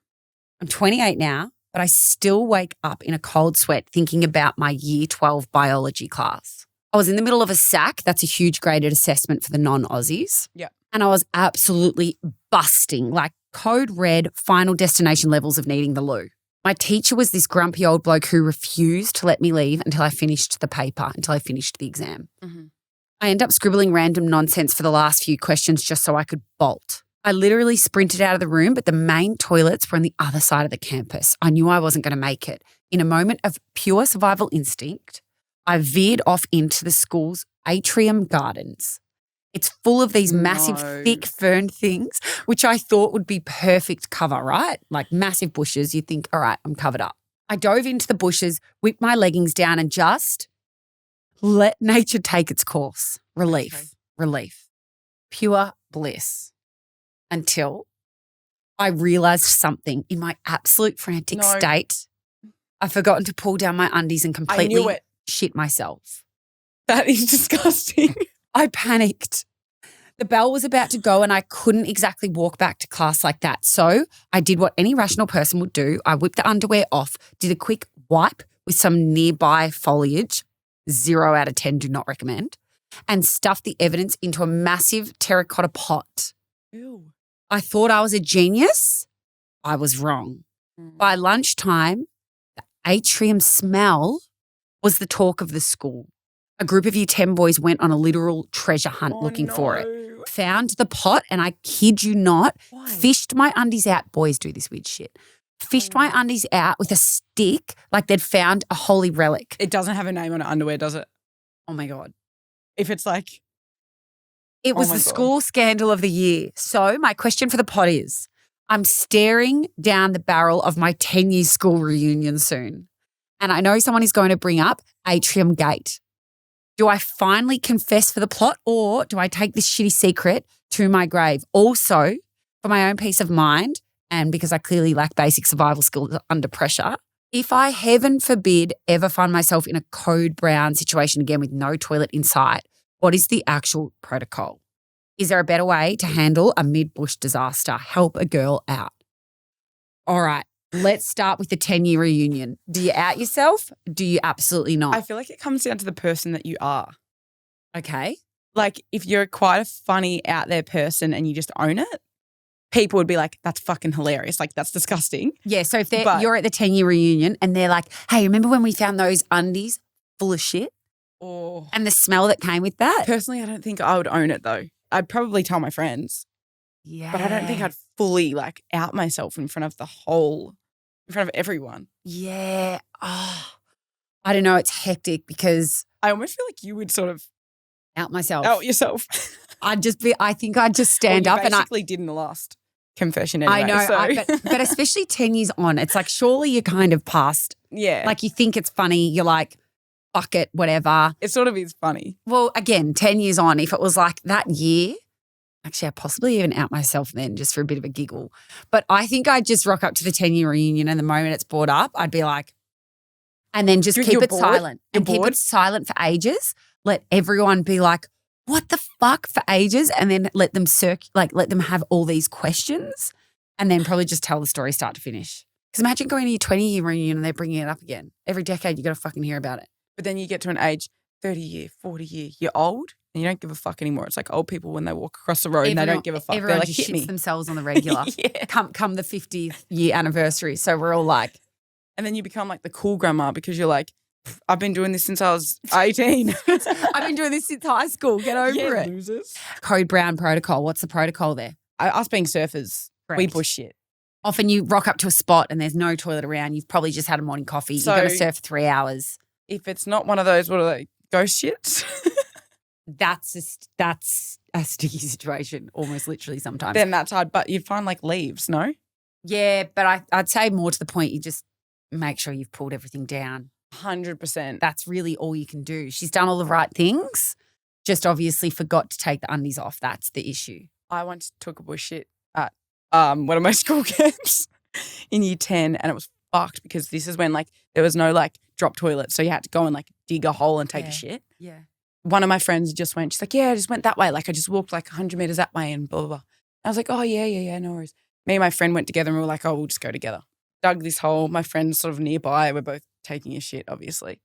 A: I'm 28 now, but I still wake up in a cold sweat thinking about my year 12 biology class. I was in the middle of a SAC. That's a huge graded assessment for the non-Aussies.
B: Yeah.
A: And I was absolutely busting, like code red, final destination levels of needing the loo. My teacher was this grumpy old bloke who refused to let me leave until I finished the paper, until I finished the exam.
B: Mm-hmm.
A: I ended up scribbling random nonsense for the last few questions just so I could bolt. I literally sprinted out of the room, but the main toilets were on the other side of the campus. I knew I wasn't going to make it. In a moment of pure survival instinct, I veered off into the school's atrium gardens. It's full of these massive, thick fern things, which I thought would be perfect cover, right? Like massive bushes. You'd think, all right, I'm covered up. I dove into the bushes, whipped my leggings down and just let nature take its course. Relief, pure bliss. Until I realised something in my absolute frantic state. I've forgotten to pull down my undies and completely shit myself.
B: That is disgusting.
A: I panicked. The bell was about to go and I couldn't exactly walk back to class like that. So I did what any rational person would do. I whipped the underwear off, did a quick wipe with some nearby foliage, 0 out of 10, do not recommend, and stuffed the evidence into a massive terracotta pot.
B: Ew.
A: I thought I was a genius. I was wrong. By lunchtime, the atrium smell was the talk of the school. A group of year 10 boys went on a literal treasure hunt looking for it. Found the pot and I kid you not, fished my undies out. Boys do this weird shit. Fished my undies out with a stick like they'd found a holy relic.
B: It doesn't have a name on it underwear, does it?
A: Oh my God.
B: If it's like...
A: It was the school scandal of the year. So my question for the pod is, I'm staring down the barrel of my 10-year school reunion soon. And I know someone is going to bring up Atrium-Gate. Do I finally confess for the plot, or do I take this shitty secret to my grave? Also, for my own peace of mind, and because I clearly lack basic survival skills under pressure, if I, heaven forbid, ever find myself in a code brown situation again with no toilet in sight, what is the actual protocol? Is there a better way to handle a mid-bush disaster? Help a girl out. All right, let's start with the 10-year reunion. Do you out yourself? Do you absolutely not?
B: I feel like it comes down to the person that you are.
A: Okay.
B: Like if you're quite a funny out there person and you just own it, people would be like, that's fucking hilarious. Like that's disgusting.
A: Yeah, so if you're at the 10-year reunion and they're like, hey, remember when we found those undies full of shit?
B: Oh.
A: And the smell that came with that?
B: Personally, I don't think I would own it though. I'd probably tell my friends.
A: Yeah.
B: But I don't think I'd fully like out myself in front of everyone.
A: Yeah. Oh, I don't know. It's hectic because
B: I almost feel like you would sort of
A: out myself.
B: out yourself.
A: I think I'd just stand up and
B: basically did in the last confession anyway.
A: I know,
B: so.
A: but especially 10 years on, it's like surely you're kind of past.
B: Yeah.
A: Like you think it's funny. You're like, fuck it, whatever.
B: It sort of is funny.
A: Well, again, 10 years on, if it was like that year, actually, I'd possibly even out myself then just for a bit of a giggle. But I think I'd just rock up to the 10-year reunion and the moment it's brought up, I'd be like, and then just keep it silent. And keep it silent for ages. Let everyone be like, what the fuck for ages? And then let them let them have all these questions and then probably just tell the story start to finish. Because imagine going to your 20-year reunion and they're bringing it up again. Every decade you got to fucking hear about it.
B: But then you get to an age, 30-year, 40-year, you're old and you don't give a fuck anymore. It's like old people when they walk across the road and they don't give a fuck.
A: Everyone
B: They're like,
A: just
B: hit
A: shits
B: me.
A: themselves on the regular.
B: Yeah.
A: Come the 50th year anniversary. So we're all like.
B: And then you become like the cool grandma because you're like, I've been doing this since I was 18.
A: I've been doing this since high school. Get over it.
B: Losers.
A: Code Brown protocol. What's the protocol there?
B: Us being surfers, we
A: Correct.
B: bush shit.
A: Often you rock up to a spot and there's no toilet around. You've probably just had a morning coffee.
B: So-
A: You've got to surf for 3 hours.
B: If it's not one of those, what are they, ghost shits?
A: That's a sticky situation, almost literally sometimes.
B: Then that's hard. But you'd find like leaves, no?
A: Yeah, but I'd say more to the point, you just make sure you've pulled everything down.
B: 100%.
A: That's really all you can do. She's done all the right things, just obviously forgot to take the undies off. That's the issue.
B: I once took a bush shit at one of my school camps in year 10 and it was fucked because this is when like there was no like drop toilet. So you had to go and like dig a hole and take a shit.
A: Yeah.
B: One of my friends just went, she's like, yeah, I just went that way. Like I just walked like 100 meters that way and blah, blah, blah. I was like, oh, yeah, no worries. Me and my friend went together and we were like, oh, we'll just go together. Dug this hole. My friend's sort of nearby. We're both taking a shit, obviously.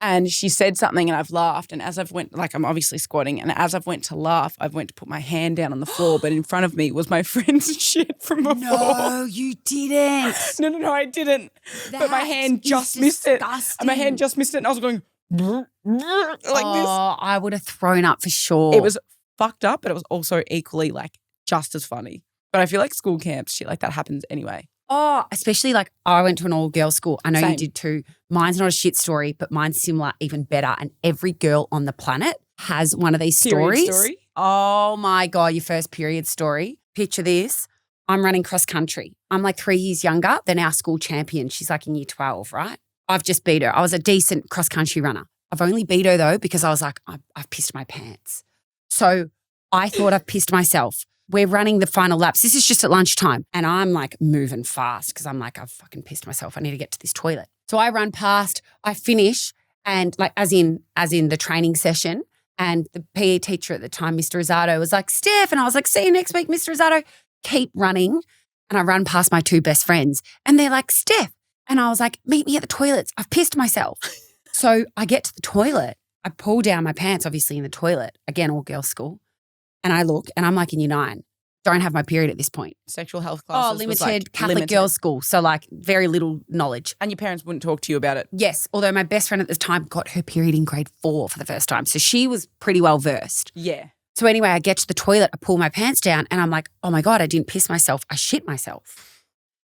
B: And she said something and I've laughed. And as I've went, like I'm obviously squatting. And as I've went to laugh, I've went to put my hand down on the floor. But in front of me was my friend's shit from before.
A: No, you didn't.
B: No, I didn't. But my hand just missed it. And my hand just missed it. And I was going like this.
A: I would have thrown up for sure.
B: It was fucked up, but it was also equally like just as funny. But I feel like school camps, shit like that happens anyway.
A: Oh, especially like I went to an all-girls school. I know
B: Same.
A: you did too. Mine's not a shit story, but mine's similar, even better. And every girl on the planet has one of these
B: Period
A: stories.
B: story?
A: Oh my God, your first period story. Picture this. I'm running cross country. I'm like 3 years younger than our school champion. She's like in year 12, right? I've just beat her. I was a decent cross country runner. I've only beat her though because I was like, I've pissed my pants. So I thought I've pissed myself. We're running the final laps. This is just at lunchtime. And I'm like moving fast because I'm like, I've fucking pissed myself. I need to get to this toilet. So I run past, I finish and like as in the training session. And the PE teacher at the time, Mr. Rosado, was like, Steph. And I was like, see you next week, Mr. Rosado. Keep running. And I run past my two best friends and they're like, Steph. And I was like, meet me at the toilets. I've pissed myself. So I get to the toilet. I pull down my pants, obviously in the toilet. Again, all girls school. And I look and I'm like in year 9. Don't have my period at this point.
B: Sexual health classes.
A: Limited
B: was like
A: Catholic
B: limited.
A: girls school. So like very little knowledge.
B: And your parents wouldn't talk to you about it.
A: Yes. Although my best friend at the time got her period in grade 4 for the first time. So she was pretty well versed.
B: Yeah.
A: So anyway, I get to the toilet, I pull my pants down and I'm like, oh my God, I didn't piss myself. I shit myself.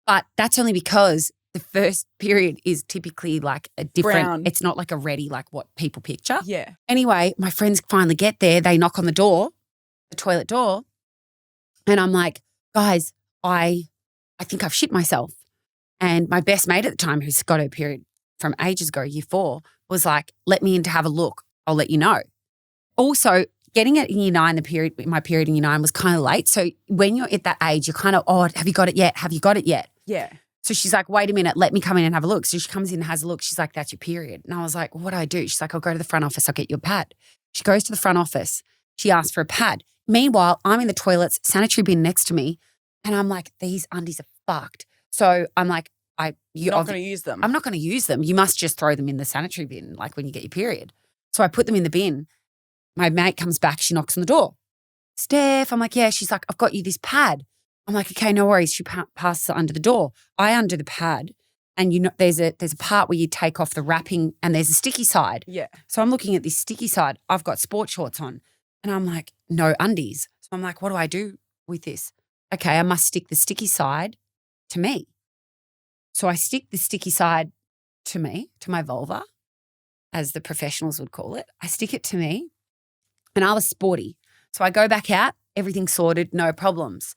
A: But that's only because the first period is typically like a different,
B: Brown.
A: It's not like a ready, like what people picture.
B: Yeah.
A: Anyway, my friends finally get there. They knock on the door, the toilet door. And I'm like, guys, I I think I've shit myself. And my best mate at the time, who's got her period from ages ago, year 4, was like, let me in to have a look. I'll let you know. Also, getting it in year 9, my period in year 9 was kind of late. So when you're at that age, you're kind of, oh, have you got it yet? Have you got it yet?
B: Yeah.
A: So she's like, wait a minute, let me come in and have a look. So she comes in and has a look. She's like, that's your period. And I was like, what do I do? She's like, I'll go to the front office. I'll get you a pad. She goes to the front office. She asks for a pad. Meanwhile, I'm in the toilets, sanitary bin next to me. And I'm like, these undies are fucked. So I'm like,
B: you're not going to use them.
A: I'm not going to use them. You must just throw them in the sanitary bin, like when you get your period. So I put them in the bin. My mate comes back. She knocks on the door. Steph, I'm like, yeah. She's like, I've got you this pad. I'm like, okay, no worries. She passes it under the door. I undo the pad, and there's a part where you take off the wrapping, and there's a sticky side.
B: Yeah.
A: So I'm looking at this sticky side. I've got sport shorts on, and I'm like, no undies. So I'm like, what do I do with this? Okay, I must stick the sticky side to me. So I stick the sticky side to me, to my vulva, as the professionals would call it. I stick it to me, and I was sporty. So I go back out, everything's sorted, no problems.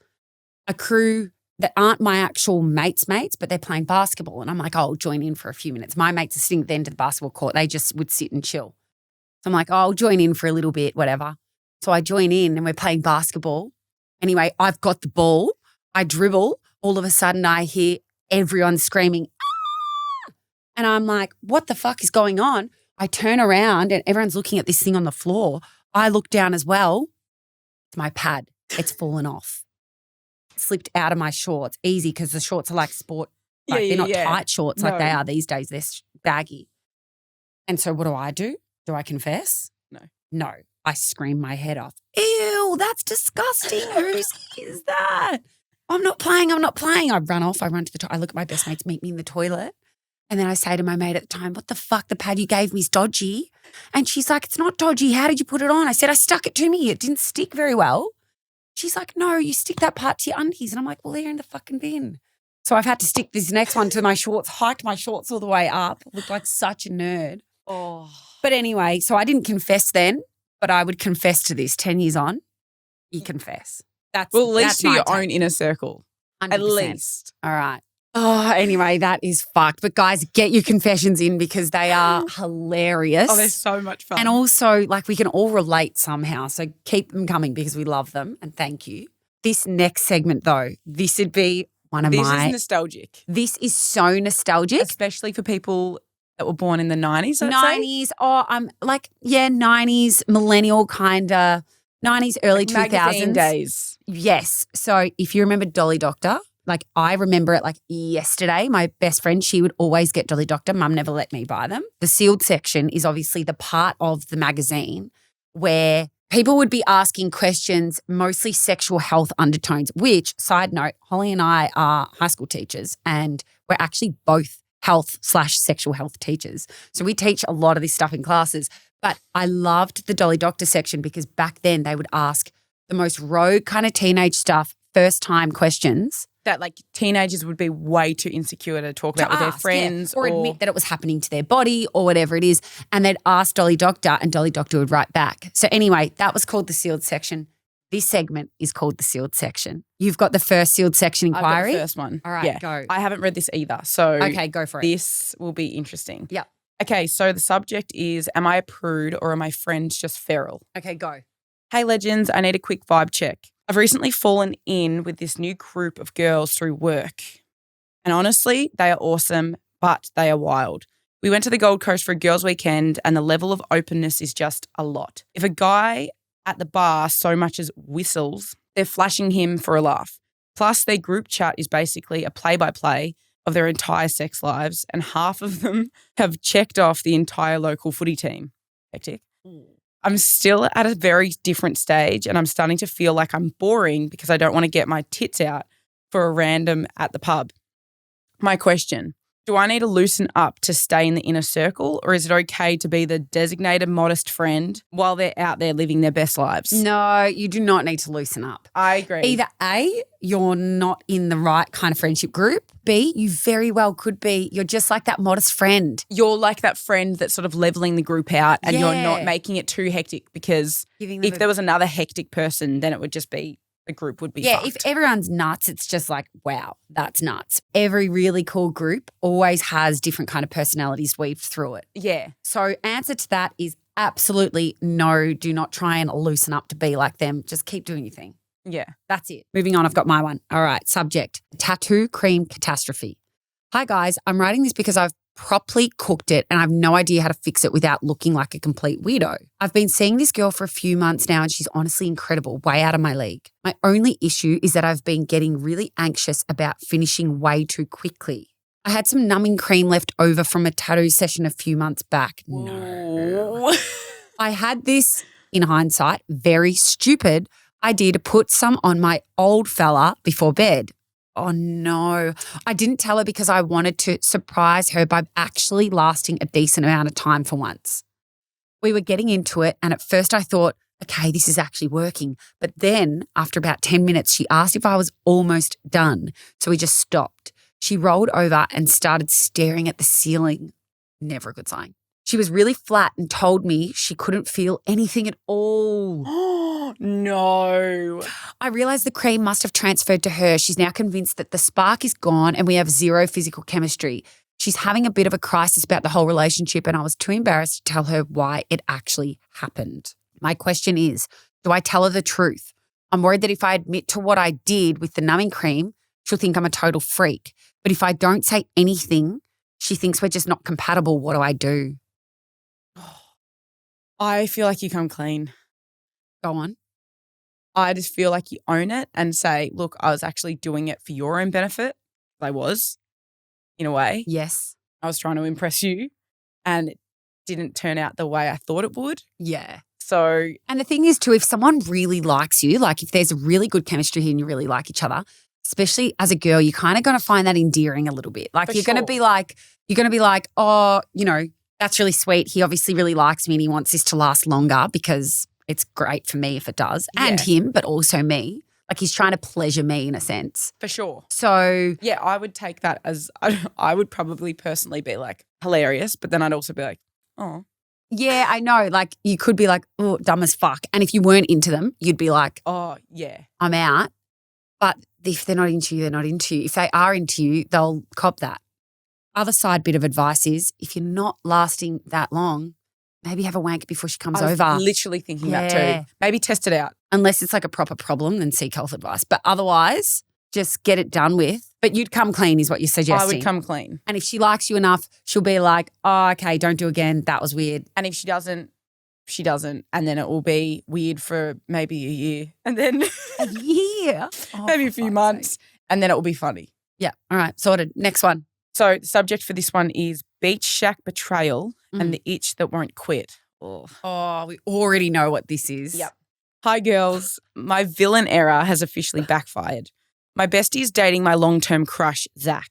A: A crew that aren't my actual mates, but they're playing basketball. And I'm like, oh, I'll join in for a few minutes. My mates are sitting at the end of the basketball court. They just would sit and chill. So I'm like, oh, I'll join in for a little bit, whatever. So I join in and we're playing basketball. Anyway, I've got the ball. I dribble. All of a sudden I hear everyone screaming, ah! And I'm like, what the fuck is going on? I turn around and everyone's looking at this thing on the floor. I look down as well. It's my pad. It's fallen off. Slipped out of my shorts. Easy, because the shorts are like sport. Like they're not tight shorts like they are these days. They're baggy. And so what do? Do I confess? No. I scream my head off. Ew, that's disgusting. Whose is that? I'm not playing. I run off. I run to the toilet. I look at my best mates meet me in the toilet. And then I say to my mate at the time, what the fuck? The pad you gave me is dodgy. And she's like, it's not dodgy. How did you put it on? I said, I stuck it to me. It didn't stick very well. She's like, no, you stick that part to your undies. And I'm like, well, they're in the fucking bin. So I've had to stick this next one to my shorts, hiked my shorts all the way up. Looked like such a nerd.
B: Oh.
A: But anyway, so I didn't confess then, but I would confess to this 10 years on. You confess.
B: At least to your own inner circle.
A: 100%.
B: At least.
A: All right. Oh, anyway, that is fucked. But guys, get your confessions in because they are hilarious.
B: Oh, they're so much fun.
A: And also, like, we can all relate somehow. So keep them coming because we love them and thank you. This next segment, though, this would be
B: This is nostalgic.
A: This is so nostalgic.
B: Especially for people that were born in the 90s,
A: 90s. Oh, I'm like, 90s, millennial kind of, 90s, early 2000s.
B: Magazine days.
A: Yes. So if you remember Dolly Doctor, like I remember it like yesterday. My best friend, she would always get Dolly Doctor. Mum never let me buy them. The sealed section is obviously the part of the magazine where people would be asking questions, mostly sexual health undertones, which, side note, Holly and I are high school teachers and we're actually both health/sexual health teachers. So we teach a lot of this stuff in classes. But I loved the Dolly Doctor section because back then they would ask the most rogue kind of teenage stuff, first-time questions.
B: That like teenagers would be way too insecure to talk about with their friends.
A: Or admit that it was happening to their body or whatever it is. And they'd ask Dolly Doctor and Dolly Doctor would write back. So anyway, that was called the sealed section. This segment is called the sealed section. You've got the first sealed section inquiry?
B: I've got the first one.
A: All right, go.
B: I haven't read this either. So
A: okay, go for it.
B: This will be interesting.
A: Yep.
B: Okay, so the subject is, am I a prude or are my friends just feral?
A: Okay, go.
B: Hey, legends, I need a quick vibe check. I've recently fallen in with this new group of girls through work. And honestly, they are awesome, but they are wild. We went to the Gold Coast for a girls' weekend and the level of openness is just a lot. If a guy at the bar so much as whistles, they're flashing him for a laugh. Plus, their group chat is basically a play-by-play of their entire sex lives, and half of them have checked off the entire local footy team. Hectic. I'm still at a very different stage and I'm starting to feel like I'm boring because I don't want to get my tits out for a random at the pub. My question, do I need to loosen up to stay in the inner circle or is it okay to be the designated modest friend while they're out there living their best lives?
A: No, you do not need to loosen up.
B: I agree.
A: Either A, you're not in the right kind of friendship group. B, you very well could be. You're just like that modest friend.
B: You're like that friend that's sort of leveling the group out and you're
A: Yeah.
B: not making it too hectic because
A: Giving them
B: if there was another hectic person, then it would just be the group would be
A: Yeah,
B: fucked.
A: if everyone's nuts, it's just like, wow, that's nuts. Every really cool group always has different kind of personalities weaved through it.
B: Yeah.
A: So answer to that is absolutely no, do not try and loosen up to be like them. Just keep doing your thing.
B: Yeah.
A: That's it. Moving on, I've got my one. All right, subject, tattoo cream catastrophe. Hi guys, I'm writing this because I've properly cooked it and I have no idea how to fix it without looking like a complete weirdo. I've been seeing this girl for a few months now and she's honestly incredible, way out of my league. My only issue is that I've been getting really anxious about finishing way too quickly. I had some numbing cream left over from a tattoo session a few months back.
B: No.
A: I had this, in hindsight, very stupid idea to put some on my old fella before bed. Oh no. I didn't tell her because I wanted to surprise her by actually lasting a decent amount of time for once. We were getting into it and at first I thought, okay, this is actually working. But then after about 10 minutes, she asked if I was almost done. So we just stopped. She rolled over and started staring at the ceiling. Never a good sign. She was really flat and told me she couldn't feel anything at all.
B: No.
A: I realised the cream must have transferred to her. She's now convinced that the spark is gone and we have zero physical chemistry. She's having a bit of a crisis about the whole relationship and I was too embarrassed to tell her why it actually happened. My question is, do I tell her the truth? I'm worried that if I admit to what I did with the numbing cream, she'll think I'm a total freak. But if I don't say anything, she thinks we're just not compatible. What do I do?
B: I feel like you come clean.
A: Go on.
B: I just feel like you own it and say, look, I was actually doing it for your own benefit. I was, in a way.
A: Yes.
B: I was trying to impress you and it didn't turn out the way I thought it would.
A: Yeah.
B: So,
A: and the thing is too, if someone really likes you, like if there's a really good chemistry here and you really like each other, especially as a girl, you're kind of going to find that endearing a little bit. Like you're going to be like, oh, you know, that's really sweet. He obviously really likes me and he wants this to last longer because it's great for me if it does. And him, but also me. Like he's trying to pleasure me in a sense.
B: for sure.
A: So
B: Yeah, I would take that as, I would probably personally be like hilarious, but then I'd also be like, oh.
A: yeah, I know. Like you could be like, oh, dumb as fuck. And if you weren't into them, you'd be like,
B: Oh, yeah.
A: I'm out. But if they're not into you, they're not into you. If they are into you, they'll cop that. Other side bit of advice is if you're not lasting that long, maybe have a wank before she comes
B: I was
A: over.
B: literally thinking that
A: Yeah.
B: too. Maybe test it out.
A: Unless it's like a proper problem, then seek health advice. But otherwise, just get it done with. But you'd come clean is what you're suggesting.
B: I would come clean.
A: And if she likes you enough, she'll be like, oh, okay, don't do again. That was weird.
B: And if she doesn't, she doesn't. And then it will be weird for maybe a year. And then
A: A year? Oh,
B: maybe a
A: for
B: few
A: fuck's
B: months.
A: sake.
B: And then it will be funny.
A: Yeah. All right. Sorted. Next one.
B: So the subject for this one is beach shack betrayal
A: Mm.
B: and the itch that won't quit. Oh.
A: Oh, we already know what this is.
B: Yep. Hi, girls. My villain era has officially backfired. My bestie is dating my long-term crush, Zach.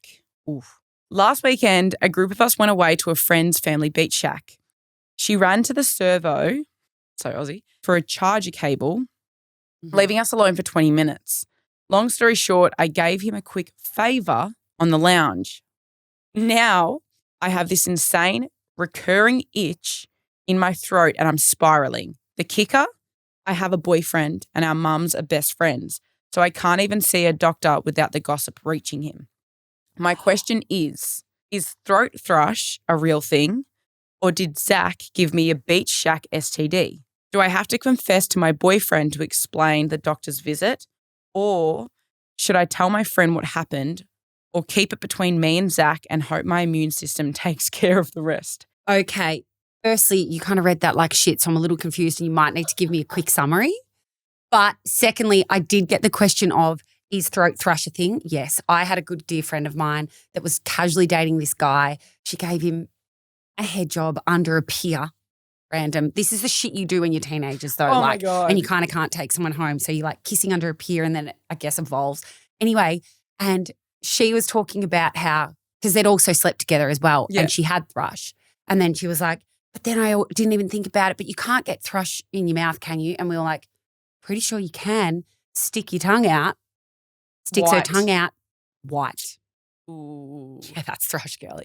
B: Oof. Last weekend, a group of us went away to a friend's family beach shack. She ran to the servo, so Aussie, for a charger cable, leaving us alone for 20 minutes. Long story short, I gave him a quick favour on the lounge. Now I have this insane recurring itch in my throat and I'm spiraling. The kicker, I have a boyfriend and our mums are best friends, so I can't even see a doctor without the gossip reaching him. My question is throat thrush a real thing or did Zach give me a beach shack STD? Do I have to confess to my boyfriend to explain the doctor's visit or should I tell my friend what happened or keep it between me and Zach and hope my immune system takes care of the rest?
A: Okay. Firstly, you kind of read that like shit, so I'm a little confused and you might need to give me a quick summary. But secondly, I did get the question of, is throat thrush a thing? Yes. I had a good dear friend of mine that was casually dating this guy. She gave him a head job under a pier. Random. This is the shit you do when you're teenagers though.
B: Oh my
A: like,
B: God.
A: and you kind of can't take someone home. So you're like kissing under a pier and then it, I guess, evolves. Anyway, and she was talking about how, because they'd also slept together as well
B: Yeah.
A: and she had thrush. And then she was like, but then I didn't even think about it, but you can't get thrush in your mouth, can you? And we were like, pretty sure you can. Stick your tongue out. Sticks her
B: White.
A: tongue out. White.
B: Ooh.
A: Yeah, that's thrush, girly.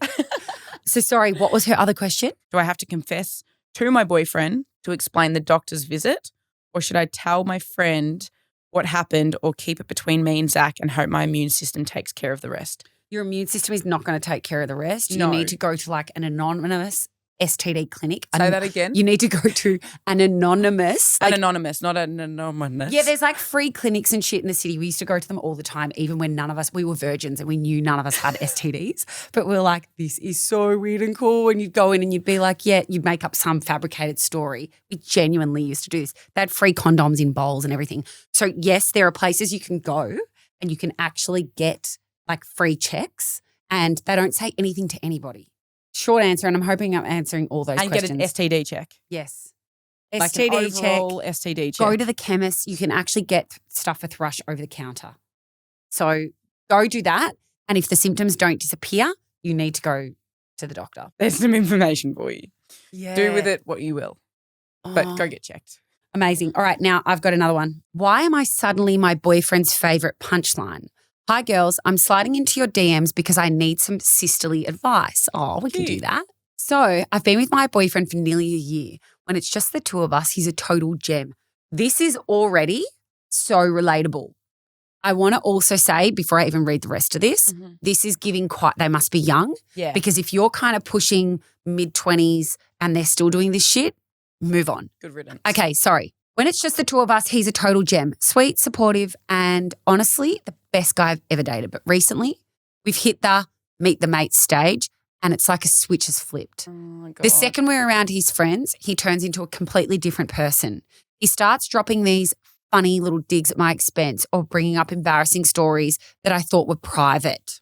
A: So sorry, what was her other question?
B: Do I have to confess to my boyfriend to explain the doctor's visit or should I tell my friend what happened or keep it between me and Zach and hope my immune system takes care of the rest.
A: Your immune system is not going to take care of the rest.
B: No.
A: You need to go to like an anonymous STD clinic.
B: Say that again.
A: You need to go to an anonymous.
B: An anonymous, not an anonymous.
A: Yeah, there's like free clinics and shit in the city. We used to go to them all the time, even when we were virgins and we knew none of us had STDs. But we were like, this is so weird and cool. And you'd go in and you'd be like, yeah, you'd make up some fabricated story. We genuinely used to do this. They had free condoms in bowls and everything. So yes, there are places you can go and you can actually get like free checks and they don't say anything to anybody. Short answer, and I'm hoping I'm answering all those questions.
B: And get an STD check.
A: Yes.
B: Like
A: STD
B: an
A: check.
B: overall STD check.
A: Go to the chemist. You can actually get stuff for thrush over the counter. So go do that. And if the symptoms don't disappear, you need to go to the doctor.
B: There's some information for you.
A: Yeah.
B: Do with it what you will, but go get checked.
A: Amazing. All right, now I've got another one. Why am I suddenly my boyfriend's favourite punchline? Hi, girls. I'm sliding into your DMs because I need some sisterly advice. Oh, we can do that. So I've been with my boyfriend for nearly a year. When it's just the two of us, he's a total gem. This is already so relatable. I want to also say, before I even read the rest of this, this is giving they must be young.
B: Yeah.
A: Because if you're kind of pushing mid-20s and they're still doing this shit, move on.
B: Good riddance.
A: Okay, sorry. When it's just the two of us, he's a total gem. Sweet, supportive, and honestly, the best guy I've ever dated. But recently, we've hit the meet the mates stage and it's like a switch has flipped.
B: Oh my God.
A: The second we're around his friends, he turns into a completely different person. He starts dropping these funny little digs at my expense or bringing up embarrassing stories that I thought were private.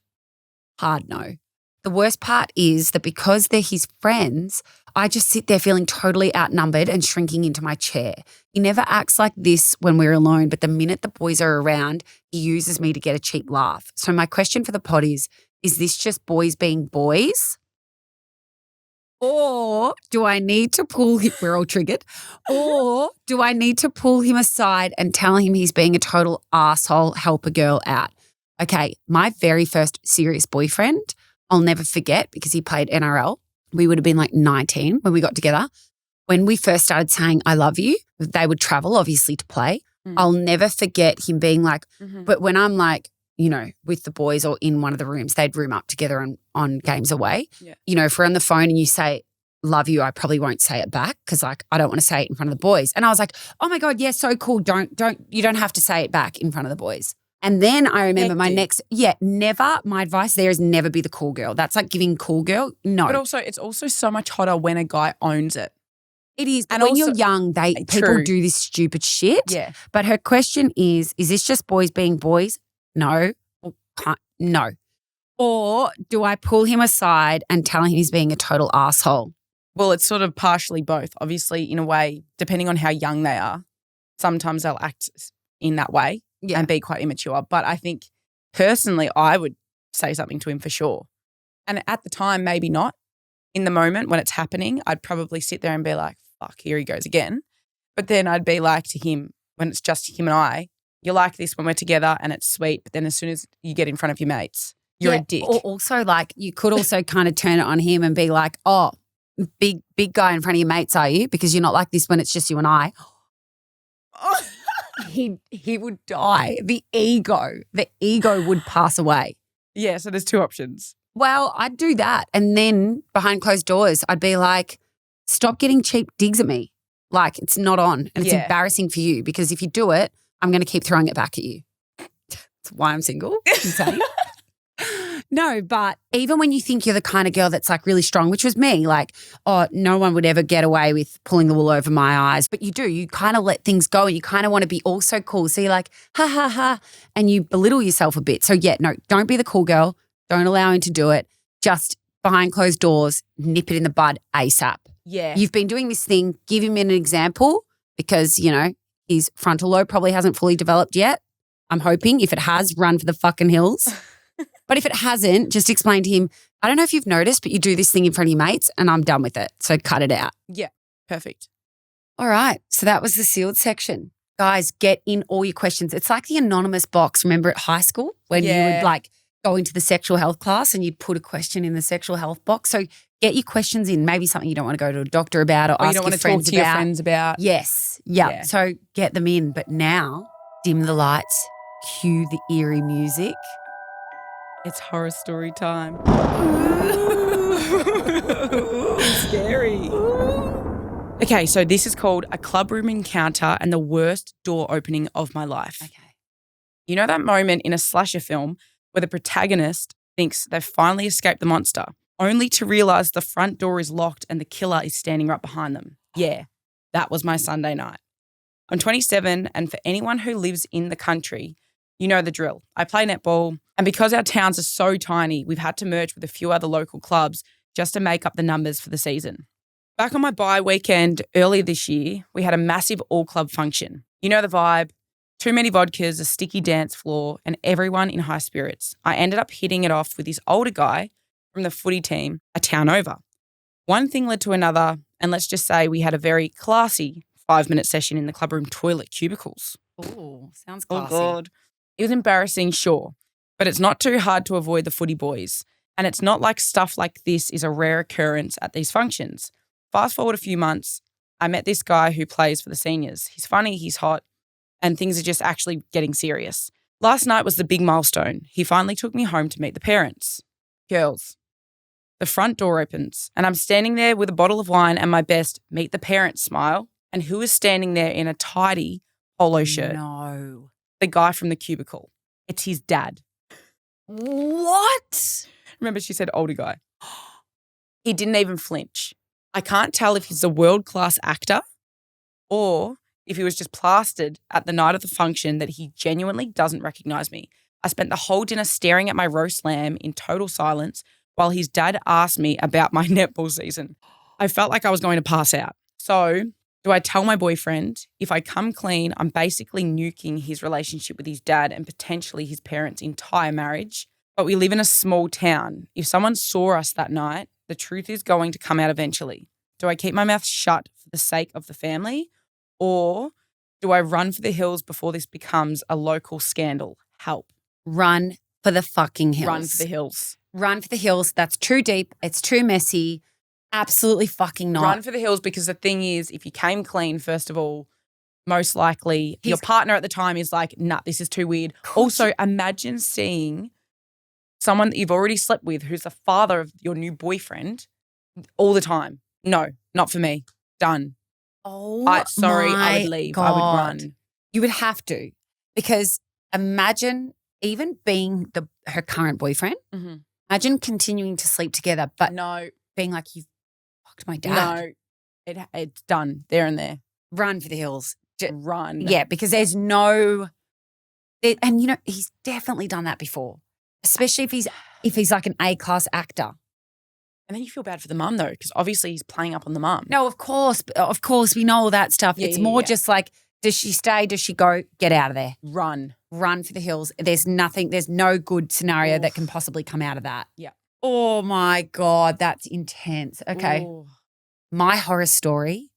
A: Hard no. The worst part is that because they're his friends, I just sit there feeling totally outnumbered and shrinking into my chair. He never acts like this when we're alone, but the minute the boys are around, he uses me to get a cheap laugh. So my question for the pod is this just boys being boys? Or do I need to pull him, we're all triggered, or do I need to pull him aside and tell him he's being a total asshole, help a girl out? Okay, my very first serious boyfriend, I'll never forget because he played NRL. We would have been like 19 when we got together. When we first started saying, I love you, they would travel obviously to play. I'll never forget him being like, but when I'm like, you know, with the boys or in one of the rooms, they'd room up together on games away. Yeah. You know, if we're on the phone and you say, love you, I probably won't say it back because like I don't want to say it in front of the boys. And I was like, oh my God, yeah, so cool. You don't have to say it back in front of the boys. And then I remember my advice there is never be the cool girl. That's like giving cool girl. No.
B: But also, it's also so much hotter when a guy owns it.
A: It is. And when you're young, people do this stupid shit.
B: Yeah.
A: But her question is this just boys being boys? No. No. Or do I pull him aside and tell him he's being a total asshole?
B: Well, it's sort of partially both. Obviously, in a way, depending on how young they are, sometimes they'll act in that way and be quite immature. But I think personally, I would say something to him for sure. And at the time, maybe not. In the moment when it's happening, I'd probably sit there and be like, fuck, here he goes again. But then I'd be like to him, when it's just him and I, you're like this when we're together and it's sweet. But then as soon as you get in front of your mates, you're a dick.
A: Or also like you could also kind of turn it on him and be like, oh, big guy in front of your mates, are you? Because you're not like this when it's just you and I. He would die. The ego would pass away.
B: Yeah, so there's two options.
A: Well, I'd do that. And then behind closed doors, I'd be like, stop getting cheap digs at me. Like it's not on. And it's embarrassing for you because if you do it, I'm going to keep throwing it back at you. That's why I'm single. Insane. No, but even when you think you're the kind of girl that's like really strong, which was me, like, oh, no one would ever get away with pulling the wool over my eyes. But you do. You kind of let things go and you kind of want to be all so cool. So you're like, ha, ha, ha, and you belittle yourself a bit. So yeah, no, don't be the cool girl. Don't allow him to do it. Just behind closed doors, nip it in the bud ASAP.
B: Yeah.
A: You've been doing this thing. Give him an example because, you know, his frontal lobe probably hasn't fully developed yet. I'm hoping. If it has, run for the fucking hills. But if it hasn't, just explain to him, I don't know if you've noticed, but you do this thing in front of your mates and I'm done with it. So cut it out.
B: Yeah, perfect.
A: All right. So that was the sealed section. Guys, get in all your questions. It's like the anonymous box. Remember at high school when you would like go into the sexual health class and you'd put a question in the sexual health box. So get your questions in. Maybe something you don't want to go to a doctor about or ask
B: you don't
A: your
B: want to talk to your friends about.
A: Yes. Yeah. So get them in. But now, dim the lights, cue the eerie music.
B: It's horror story time. Scary. Okay, so this is called A Clubroom Encounter and the Worst Door Opening of My Life.
A: Okay.
B: You know that moment in a slasher film where the protagonist thinks they've finally escaped the monster, only to realise the front door is locked and the killer is standing right behind them? Yeah, that was my Sunday night. I'm 27, and for anyone who lives in the country, you know the drill. I play netball, and because our towns are so tiny, we've had to merge with a few other local clubs just to make up the numbers for the season. Back on my bye weekend earlier this year, we had a massive all-club function. You know the vibe. Too many vodkas, a sticky dance floor, and everyone in high spirits. I ended up hitting it off with this older guy from the footy team a town over. One thing led to another, and let's just say we had a very classy 5-minute session in the clubroom toilet cubicles.
A: Oh, sounds classy.
B: Oh, God. It was embarrassing, sure, but it's not too hard to avoid the footy boys. And it's not like stuff like this is a rare occurrence at these functions. Fast forward a few months, I met this guy who plays for the seniors. He's funny, he's hot, and things are just actually getting serious. Last night was the big milestone. He finally took me home to meet the parents. Girls, the front door opens, and I'm standing there with a bottle of wine and my best meet the parents smile. And who is standing there in a tidy polo shirt?
A: No.
B: The guy from the cubicle. It's his dad.
A: What?
B: Remember, she said older guy. He didn't even flinch. I can't tell if he's a world-class actor or if he was just plastered at the night of the function that he genuinely doesn't recognise me. I spent the whole dinner staring at my roast lamb in total silence while his dad asked me about my netball season. I felt like I was going to pass out. So, do I tell my boyfriend? If I come clean, I'm basically nuking his relationship with his dad and potentially his parents' entire marriage. But we live in a small town. If someone saw us that night, the truth is going to come out eventually. Do I keep my mouth shut for the sake of the family? Or do I run for the hills before this becomes a local scandal? Help.
A: Run for the fucking hills.
B: Run for the hills.
A: Run for the hills. That's too deep. It's too messy. Absolutely fucking not.
B: Run for the hills, because the thing is, if you came clean, first of all, most likely your partner at the time is like, nah, this is too weird. Also, imagine seeing someone that you've already slept with who's the father of your new boyfriend all the time. No, not for me. Done.
A: Oh,
B: I would leave.
A: God.
B: I would run.
A: You would have to, because imagine even being her current boyfriend.
B: Mm-hmm.
A: Imagine continuing to sleep together, but
B: no,
A: being like, you've fucked my dad.
B: No, it's done there and there.
A: Run for the hills.
B: Run.
A: Yeah, because there's no, and you know, he's definitely done that before, especially if he's like an A-class actor.
B: And then you feel bad for the mum though, because obviously he's playing up on the mum.
A: No, of course, we know all that stuff. It's more just like, does she stay? Does she go? Get out of there.
B: Run
A: for the hills. There's no good scenario that can possibly come out of that.
B: Yeah.
A: Oh my God, that's intense. Okay.
B: Ooh.
A: My horror story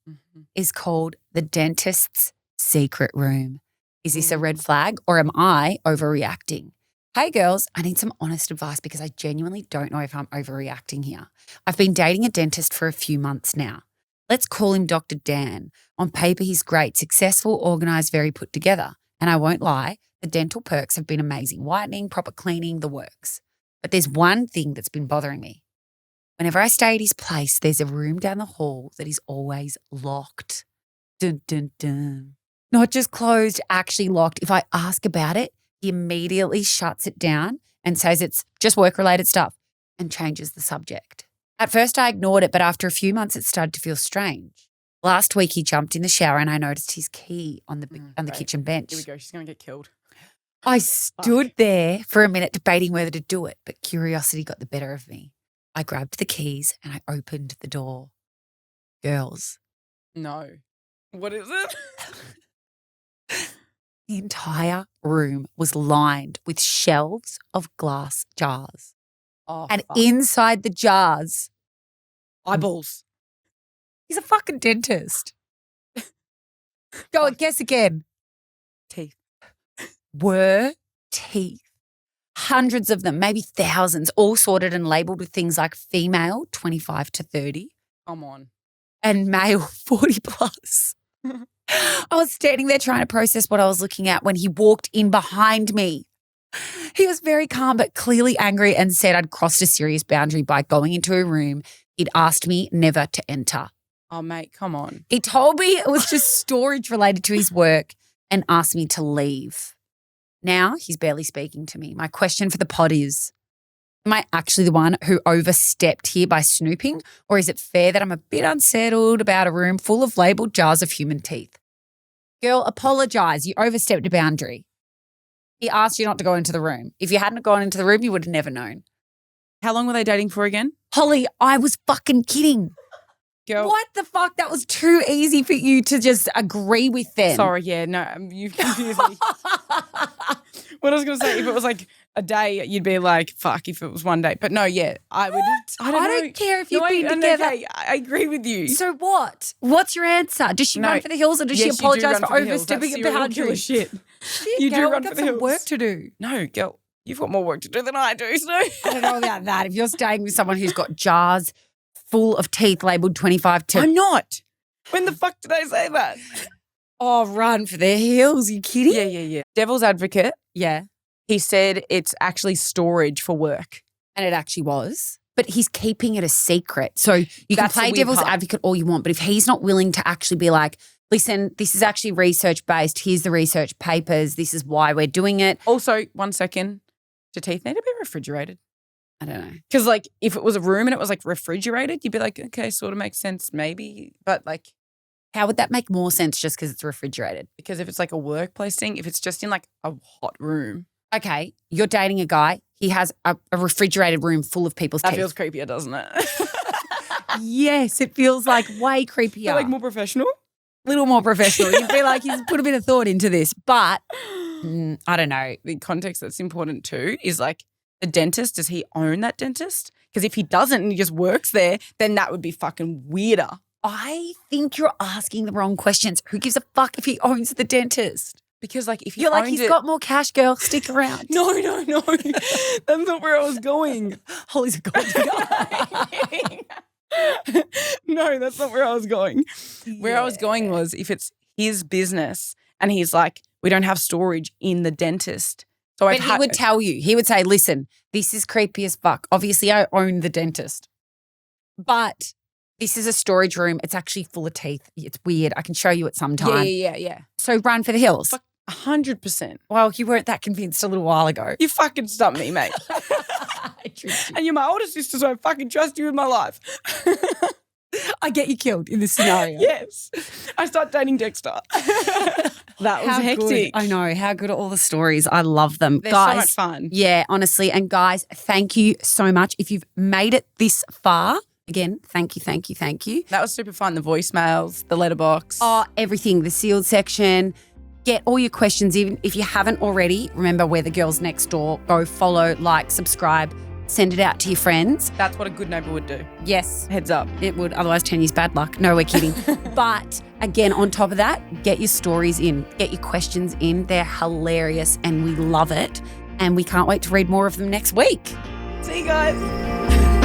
A: is called The Dentist's Secret Room. Is this a red flag or am I overreacting? Hey girls, I need some honest advice because I genuinely don't know if I'm overreacting here. I've been dating a dentist for a few months now. Let's call him Dr. Dan. On paper, he's great, successful, organised, very put together. And I won't lie, the dental perks have been amazing. Whitening, proper cleaning, the works. But there's one thing that's been bothering me. Whenever I stay at his place, there's a room down the hall that is always locked. Dun, dun, dun. Not just closed, actually locked. If I ask about it, he immediately shuts it down and says it's just work-related stuff and changes the subject. At first I ignored it, but after a few months it started to feel strange. Last week he jumped in the shower and I noticed his key on the kitchen bench.
B: Here we go. She's going to get killed.
A: I stood there for a minute debating whether to do it, but curiosity got the better of me. I grabbed the keys and I opened the door. Girls.
B: No. What is it?
A: The entire room was lined with shelves of glass jars.
B: Oh,
A: and inside the jars,
B: eyeballs.
A: He's a fucking dentist. Go and guess again.
B: Teeth.
A: Were teeth. Hundreds of them, maybe thousands, all sorted and labelled with things like female 25 to 30.
B: Come on.
A: And male 40 plus. I was standing there trying to process what I was looking at when he walked in behind me. He was very calm but clearly angry and said I'd crossed a serious boundary by going into a room he'd asked me never to enter.
B: Oh, mate, come on.
A: He told me it was just storage related to his work and asked me to leave. Now he's barely speaking to me. My question for the pod is, am I actually the one who overstepped here by snooping, or is it fair that I'm a bit unsettled about a room full of labelled jars of human teeth? Girl, apologise. You overstepped a boundary. He asked you not to go into the room. If you hadn't gone into the room, you would have never known.
B: How long were they dating for again?
A: Holly, I was fucking kidding.
B: Girl.
A: What the fuck? That was too easy for you to just agree with them.
B: Sorry, yeah, no, you confused me. What I was going to say, if it was like a day, you'd be like, fuck, if it was one day. But no, yeah, I would. I
A: don't care if you've been together.
B: Okay, I agree with you.
A: So what? What's your answer? Does she run for the hills or does she
B: Yes, you do
A: apologise
B: run
A: for
B: the hills.
A: overstepping
B: That's
A: a
B: serial killer
A: boundary?
B: shit.
A: Shit,
B: You
A: girl,
B: do run
A: I've
B: for
A: got
B: the
A: some
B: hills.
A: work to do.
B: No, girl, you've got more work to do than I do, so.
A: I don't know about that. If you're staying with someone who's got jars full of teeth labelled 25 to...
B: I'm not. When the fuck did I say that?
A: Oh, run for the hills. Are you kidding?
B: Yeah. Devil's advocate,
A: Yeah.
B: he said it's actually storage for work.
A: And it actually was. But he's keeping it a secret. So you can
B: That's the
A: play
B: weird
A: devil's
B: part.
A: advocate all you want, but if he's not willing to actually be like, listen, this is actually research-based. Here's the research papers. This is why we're doing it.
B: Also, 1 second, do teeth need to be refrigerated?
A: I don't know.
B: Because, like, if it was a room and it was, like, refrigerated, you'd be like, okay, sort of makes sense, maybe. But, like,
A: How would that make more sense just because it's refrigerated?
B: because if it's, like, a workplace thing, if it's just in, like, a hot room,
A: Okay, you're dating a guy. He has a refrigerated room full of people's
B: that
A: teeth.
B: feels creepier, doesn't it?
A: Yes, it feels like way creepier.
B: But, like, more professional?
A: little more professional. You'd be like, he's put a bit of thought into this. But I don't know.
B: The context that's important too is, like, the dentist, does he own that dentist? Because if he doesn't and he just works there, then that would be fucking weirder.
A: I think you're asking the wrong questions. Who gives a fuck if he owns the dentist?
B: Because, like, if he
A: You're like,
B: owned
A: he's
B: it-
A: got more cash, girl. Stick around.
B: No. That's not where I was going.
A: Holly's a gold digger.
B: No, that's not where I was going. Where I was going was if it's his business and he's like, we don't have storage in the dentist. So
A: But he would tell you. He would say, listen, this is creepy as fuck. Obviously, I own the dentist. But this is a storage room. It's actually full of teeth. It's weird. I can show you at some time.
B: Yeah.
A: So run for the hills.
B: Fuck, 100%.
A: Well, you weren't that convinced a little while ago.
B: You fucking stumped me, mate.
A: I tricked you.
B: And you're my older sister, so I fucking trust you with my life.
A: I get you killed in this scenario.
B: Yes. I start dating Dexter. That was
A: How
B: hectic.
A: good. I know. How good are all the stories? I love them.
B: They're
A: guys,
B: so much fun.
A: Yeah, honestly. And guys, thank you so much. If you've made it this far, again, thank you.
B: That was super fun. The voicemails, the letterbox.
A: Oh, everything, the sealed section. Get all your questions, even if you haven't already. Remember, we're the girls next door. Go follow, like, subscribe, send it out to your friends.
B: That's what a good neighbour would do.
A: Yes,
B: Heads up.
A: it would. Otherwise, 10 years bad luck. No, we're kidding. But again, on top of that, get your stories in, get your questions in. They're hilarious and we love it. And we can't wait to read more of them next week.
B: See you guys.